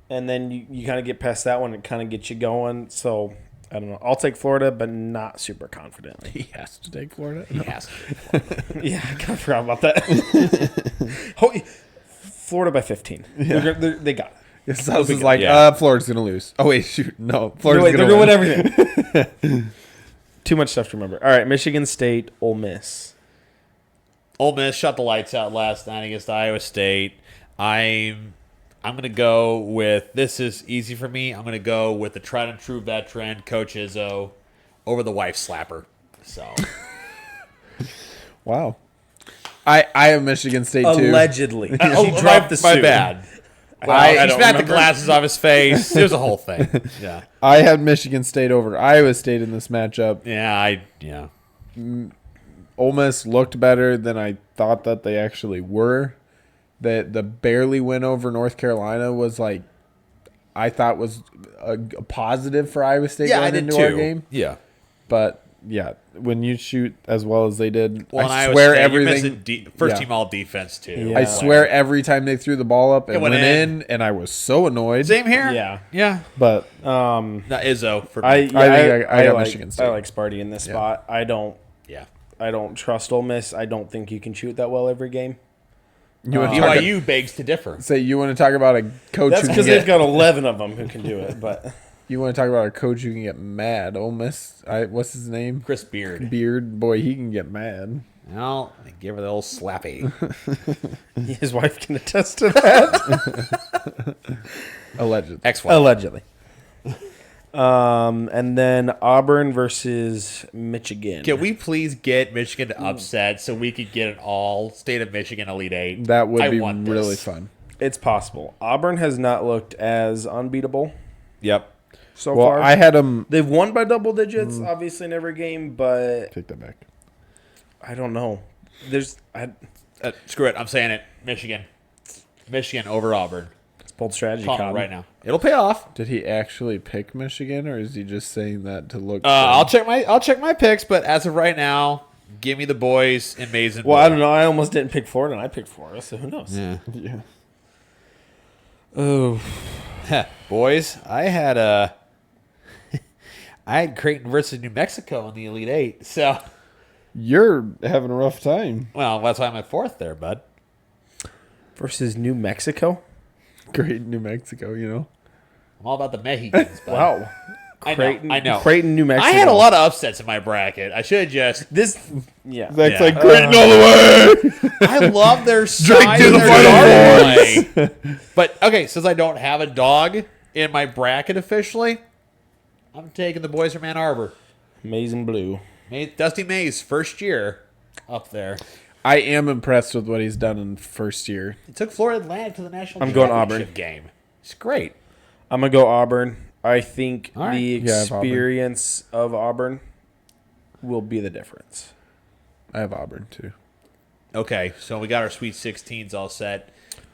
and then you kind of get past that one and kind of get you going. So, I don't know. I'll take Florida, but not super confidently. He has to take Florida. He has to. Yeah, I kind of forgot about that. Florida by 15. They got it. So this is like, Yeah. Florida's going to lose. Oh, wait, shoot. No, Florida's They're going to going win. everything. Too much stuff to remember. All right, Michigan State, Ole Miss. Ole Miss shut the lights out last night against Iowa State. I'm going to go with, this is easy for me, I'm going to go with the tried and true veteran, Coach Izzo, over the wife slapper. So, Wow. I have Michigan State, too. Allegedly. She oh, dropped the my suit. bad. Well, I he don't smacked the remember. glasses off his face. It was a whole thing. Yeah. I had Michigan State over Iowa State in this matchup. Yeah. Ole Miss looked better than I thought that they actually were. The barely win over North Carolina was like, I thought was a positive for Iowa State Yeah, I going did into our too. game. Yeah. But yeah, when you shoot as well as they did, Well, and I Iowa swear State, everything. first yeah. team all defense too. Yeah. I swear every time they threw the ball up, it went went in. in, and I was so annoyed. Same here. Yeah. Yeah. But Not Izzo for me. I think I got like, Michigan State. I like Sparty in this spot. I don't trust Ole Miss. I don't think you can shoot that well every game. you want to talk, BYU begs to differ. say you want to talk about a coach That's who can because they've get, got 11 of them who can do it. But you want to talk about a coach who can get mad. Ole Miss, what's his name? Chris Beard. Beard. Boy, he can get mad. Well, give her the old slappy. his wife can attest to that. Allegedly. Ex-wife. Allegedly. And then Auburn versus Michigan. Can we please get Michigan to upset so we could get an all state of Michigan Elite Eight? That would I be want really this. fun. It's possible. Auburn has not looked as unbeatable Yep. so Well, far. I had them. They've won by double digits, obviously, in every game, but Take that back. I don't know. Screw it. I'm saying it. Michigan. Michigan over Auburn. It's bold strategy, Calling it Cotton. right now. It'll pay off. Did he actually pick Michigan, or is he just saying that to look? I'll check my picks, but as of right now, give me the boys in Mason. Well, I don't know. I almost didn't pick Florida, and I picked Florida, so who knows? Yeah. Yeah. Oh, Boys, I had I had Creighton versus New Mexico in the Elite Eight. So, You're having a rough time. well, that's why I'm at fourth there, bud. versus New Mexico. Great New Mexico, you know. I'm all about the Mexicans, bud. Wow, I know. Creighton, New Mexico. I had a lot of upsets in my bracket. I should have just. This, yeah. That's Yeah. like Creighton all the way. I love their Drake size to and the their Final guard play. But okay, since I don't have a dog in my bracket officially, I'm taking the boys from Ann Arbor. Amazing Blue. Dusty Mays, first year up there. I am impressed with what he's done in first year. He took Florida Atlantic to the national I'm going championship Auburn. game. It's great. I'm gonna go Auburn. I think All right. the Yeah, I have Auburn. experience of Auburn will be the difference. I have Auburn too. Okay, so we got our Sweet 16s all set.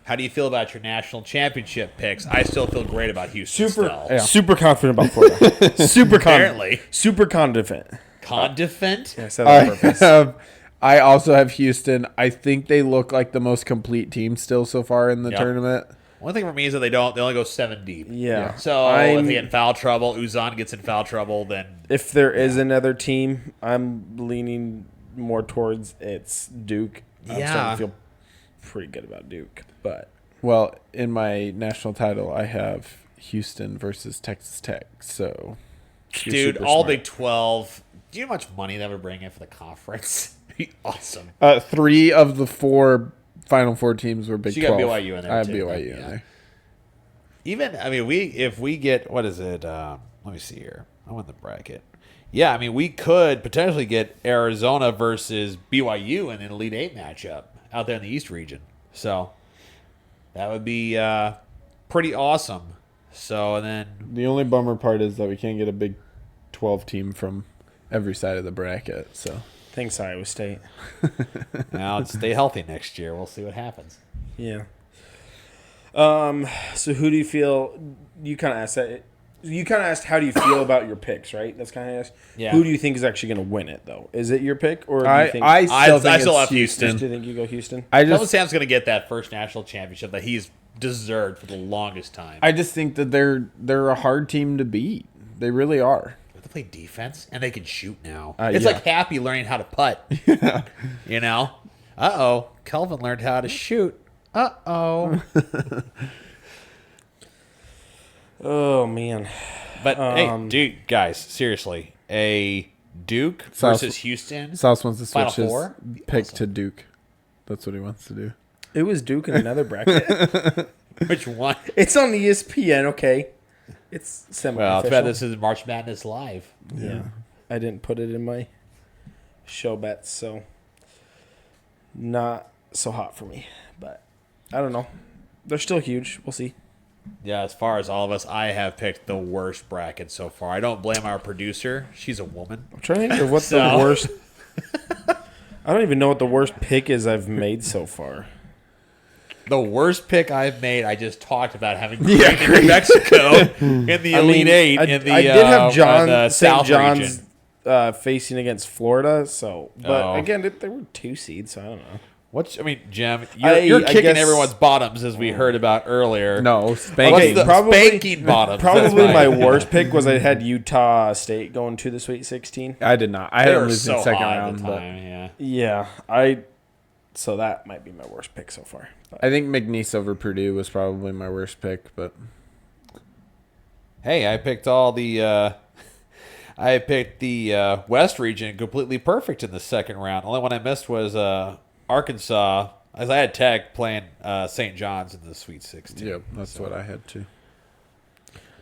How do you feel about your national championship picks? I still feel great about Houston. still. Super confident about Florida. super Apparently. super confident. Condifent? I said that on purpose. I also have Houston. I think they look like the most complete team still so far in the Yep. tournament. One thing for me is that they only go 7 deep. Yeah. So if they get in foul trouble, Uzan gets in foul trouble, then If there is another team, I'm leaning more towards it's Duke. I'm Yeah. starting to feel pretty good about Duke, but Well, in my national title, I have Houston versus Texas Tech. So, you're dude, super all smart. Big 12. Do you know how much money that would bring in for the conference? It'd be awesome. 3 of the 4 Final Four teams were Big So you got 12. BYU in there, I have too, BYU but, in yeah. there. Even, I mean, if we get, what is it? Let me see here. I'm in the bracket. Yeah, I mean, we could potentially get Arizona versus BYU in an Elite Eight matchup out there in the East region. So that would be pretty awesome. So and then The only bummer part is that we can't get a Big 12 team from every side of the bracket. So Thanks, Iowa State. now stay healthy next year. We'll see what happens. Yeah. So who do you feel? You kind of asked that. You kind of asked how do you feel about your picks, right? That's kind of asked. Yeah. Who do you think is actually going to win it, though? Is it your pick, or do you think? I still think I still it's have Houston. Do you think you go Houston? I Kelvin just Sam's going to get that first national championship that he's deserved for the longest time. I just think that they're a hard team to beat. They really are. They play defense and they can shoot now. Yeah. It's like Happy learning how to putt. You know? Uh-oh. Kelvin learned how to shoot. Uh-oh. Oh man. But, hey, dude, guys, seriously. A Duke South- versus Houston. South wants to Final switch his four? pick to Duke. That's what he wants to do. It was Duke in another bracket. Which one? It's on ESPN. Okay. It's semi-official. Well, it's bad this is March Madness Live. Yeah. I didn't put it in my show bets, so not so hot for me. But I don't know. They're still huge. We'll see. Yeah, as far as all of us, I have picked the worst bracket so far. I don't blame our producer. She's a woman. I'm trying to think of what the worst. I don't even know what the worst pick is I've made so far. The worst pick I've made, I just talked about having Creighton in New Mexico in the Elite Eight. I in the, did have the St. South John's region. facing against Florida, so but Oh. again, they were 2 seeds, so I don't know. Jim, I you're kicking guess- everyone's bottoms, as we heard about earlier. No, spanking. What's the probably- spanking bottoms? Probably That's my right. worst pick was I had Utah State going to the Sweet 16. I did not. I had They him were losing so second hot round, at the but time, yeah. Yeah, so that might be my worst pick so far. But I think McNeese over Purdue was probably my worst pick. But Hey, I picked all the. I picked the West region completely perfect in the second round. Only one I missed was Arkansas, as I had Tech playing St. John's in the Sweet 16. yep, that's what I had too.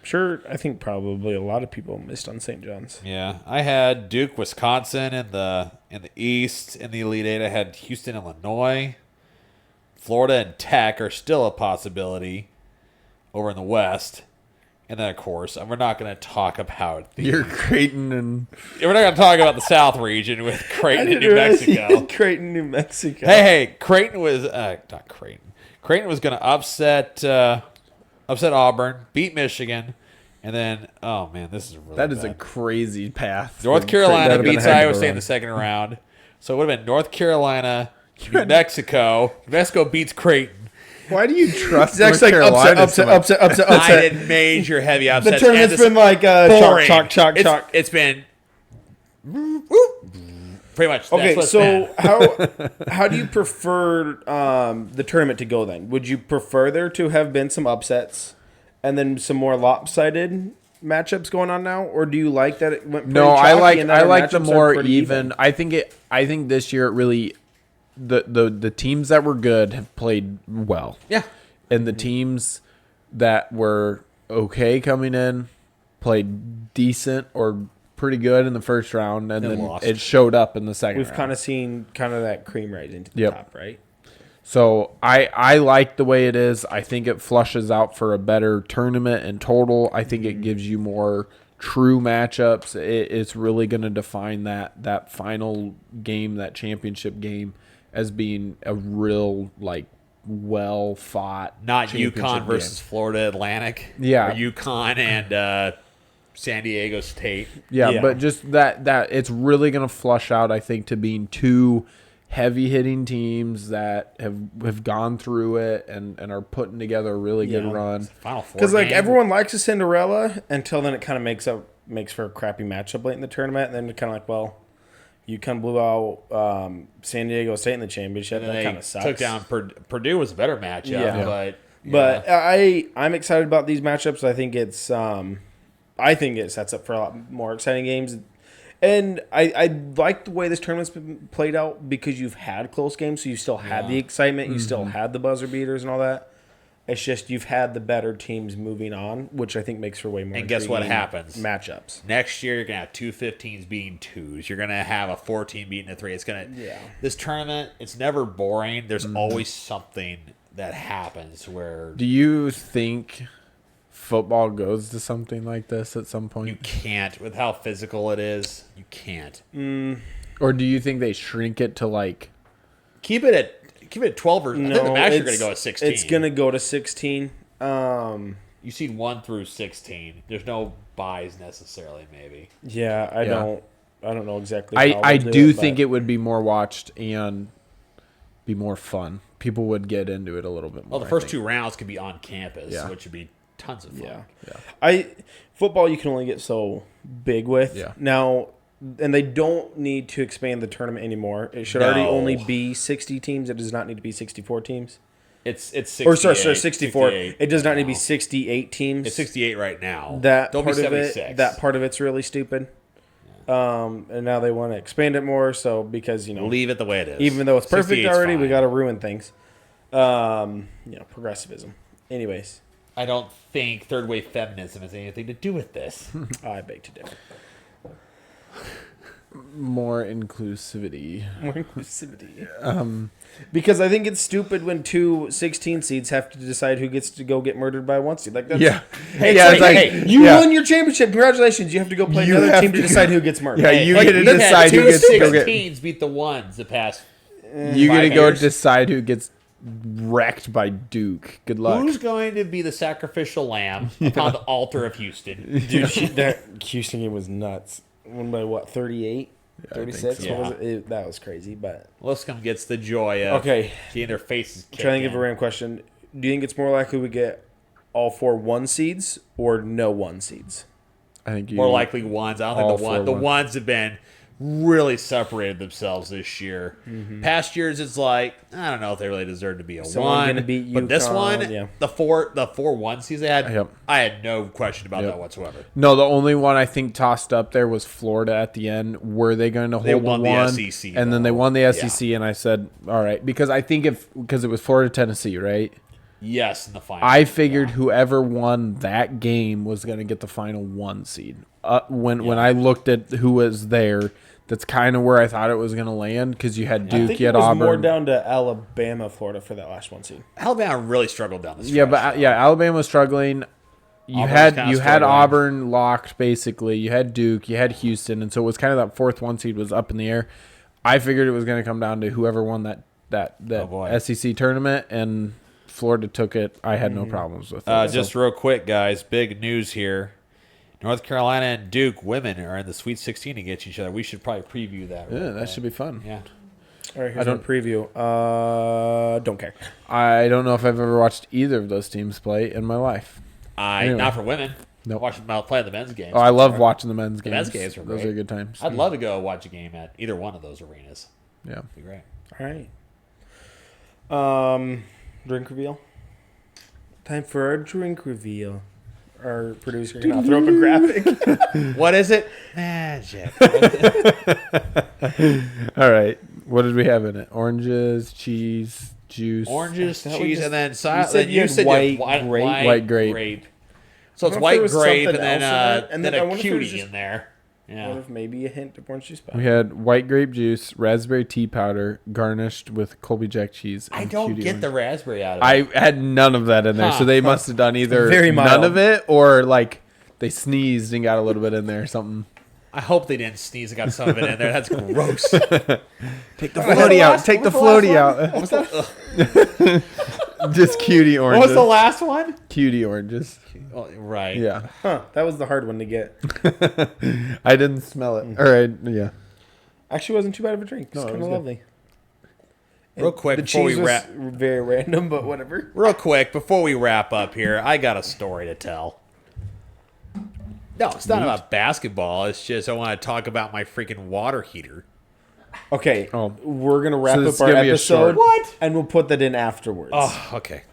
sure, I think probably a lot of people missed on St. John's. Yeah, I had Duke, Wisconsin in the East in the Elite Eight. I had Houston, Illinois, Florida, and Tech are still a possibility over in the West. And then, of course, we're not going to talk about the You're Creighton and we're not going to talk about the South region with Creighton in New Mexico. Creighton, New Mexico. Hey, Creighton was not Creighton. Creighton was going to upset Auburn, beat Michigan, and then oh man, this is really that is bad. a crazy path. North for Carolina Creighton. beats Iowa State in the second round. So it would have been North Carolina, New Mexico. New Mexico beats Creighton. Why do you trust Zach's North like Carolina upset. I did major heavy The upsets. tournament's and this- been like boring. chalk. It's been pretty much. That's Okay, what it's so been. how do you prefer the tournament to go then? Would you prefer there to have been some upsets and then some more lopsided matchups going on now, or do you like that it went pretty No, I chalky like and that our the matchups are more pretty even. I think this year it really the teams that were good have played well. Yeah. And the teams that were okay coming in played decent or pretty good in the first round, and And then lost. it showed up in the second We've round. kind of seen that cream rise into the Yep. top, right? So I like the way it is. I think it flushes out for a better tournament in total. I think it gives you more true matchups. It's really going to define that final game, that championship game, as being a real well fought. Not championship UConn game. versus Florida Atlantic. Yeah. Or UConn and San Diego State. Yeah, Yeah. but just that it's really going to flush out, I think, to being two heavy hitting teams that have gone through it and are putting together a really good Yeah. run. Final four. Because game. everyone likes a Cinderella until then it kind of makes for a crappy matchup late in the tournament, and then it's kind of UConn blew out San Diego State in the championship. And That they kind of sucks. took down Purdue was a better matchup, Yeah. but But I'm excited about these matchups. I think it sets up for a lot more exciting games. And I like the way this tournament's been played out because you've had close games, so you still had the excitement, you still had the buzzer beaters and all that. It's just you've had the better teams moving on, which I think makes for way more. And guess what intriguing happens? Matchups. next year you're gonna have two 15s beating twos. You're gonna have a 14 beating a three. It's gonna This tournament, it's never boring. There's always something that happens where Do you think football goes to something like this at some You point? can't with how physical it is. You can't Or do you think they shrink it to like? keep it at 12 or I think the max you're going it's- to go at 16. It's going to go to 16. You see 1 through 16. There's no buys necessarily. Maybe. Yeah, I don't know exactly. I do think it would be more watched and be more fun. People would get into it a little bit more. Well, the first 2 rounds could be on campus, Yeah. which would be tons of fun. Yeah. Football you can only get so big with. Yeah. Now, and they don't need to expand the tournament anymore. It should already No. only be 60 teams. It does not need to be 64 teams. It's 68. Or sorry, 64. 68 It does not need to be now. 68 teams. It's 68 right now. That Don't part be of 76. it. That part of it's really stupid. And now they want to expand it more. So because Leave it the way it is. even though it's perfect 68 's already, we fine. got to ruin things. Progressivism. Anyways, I don't think third wave feminism has anything to do with this. I beg to differ. more inclusivity. More inclusivity. Because I think it's stupid when 2 16 seeds have to decide who gets to go get murdered by a 1 seed. Like that's, Yeah, Hey, yeah. it's It's like hey, you yeah. won your championship. Congratulations. You have to go play You another have team to to- decide who gets murdered. Yeah, you Like, get to we've had decide who two gets to go get. 16s beat the 1s the past. You get to 5 go years. decide who gets wrecked by Duke. Good luck. Who's going to be the sacrificial lamb upon the altar of Houston? Dude, that Houston game was nuts. Won by what, 38? 36? so. What was it? That was crazy. But Lipscomb gets the joy of okay, seeing their faces. I'm trying to give a random question. Do you think it's more likely we get all 4 1 seeds or no 1 seeds? I think you More likely 1s. I don't all think four the ones. 1s have been really separated themselves this year. Past years, it's like I don't know if they really deserve to be a Someone 1. gonna beat But this UConn, one, yeah. the four 1 seeds they had, Yep. I had no question about Yep. that whatsoever. No, the only one I think tossed up there was Florida at the end. Were they going to hold They won the the one? SEC, and then they though. won the SEC, and I said, all right, because I think because it was Florida Tennessee, right? Yes, in the final. I figured whoever won that game was going to get the final 1 seed. When I looked at who was there, that's kind of where I thought it was going to land because you had I Duke, think you it had was more Auburn. down to Alabama, Florida for that last 1 seed. Alabama really struggled down the stretch. Yeah, but Alabama was struggling. You Auburn was had kinda you had struggling. Auburn locked basically. You had Duke, you had Houston, and so it was kind of that 4th 1 seed was up in the air. I figured it was going to come down to whoever won that Oh, boy. SEC tournament, and Florida took it. I had no problems with it. Just real quick, guys. Big news here. North Carolina and Duke women are in the Sweet 16 against each other. We should probably preview that. real yeah, that quick. should be fun. Yeah. All right, here's my preview. Don't care. I don't know if I've ever watched either of those teams play in my life. Not for women. Nope. Watch them play the men's games. Oh, I love watching the men's games. men's games are Those great. are good times. I'd love to go watch a game at either one of those arenas. Yeah. It'd be great. All right. Drink reveal. Time for our drink reveal. Our producer can now throw up a graphic. What is it? Magic. All right. What did we have in it? Oranges, cheese, juice. Oranges, That we cheese, just- and then said you had white grape. White grape. So it's I don't know if white there was grape and something then, else in it, and then I a wonder if it was cutie just- in there. What Yeah. if maybe a hint of orange juice? We had white grape juice, raspberry tea powder, garnished with Colby Jack cheese. I and don't cutie get orange. the raspberry out of it. I had none of that in there, so they must have done either Very none mild. of it or like they sneezed and got a little bit in there or something. I hope they didn't sneeze and got some of it in there. That's gross. Take the floaty out. Take the floaty out. Just cutie What oranges. was the last one? Cutie oranges. Oh, right. Yeah. Huh, that was the hard one to get. I didn't smell it. All right. Yeah. Actually, wasn't too bad of a drink. It's No, it kind was of good. lovely. Real quick The before we cheese was wrap. very random, but whatever. Real quick before we wrap up here, I got a story to tell. No, it's not about basketball. It's just I want to talk about my freaking water heater. Okay, Oh. we're gonna wrap So this up is our gonna be a episode. short- What? And we'll put that in afterwards. Oh, okay.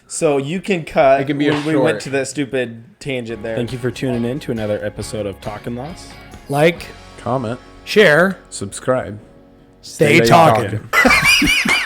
So you can cut. It can be a when we went short. to that stupid tangent there. Thank you for tuning in to another episode of Talkin' Loss. Like, Comment. share, Subscribe. stay Stay talking. talking.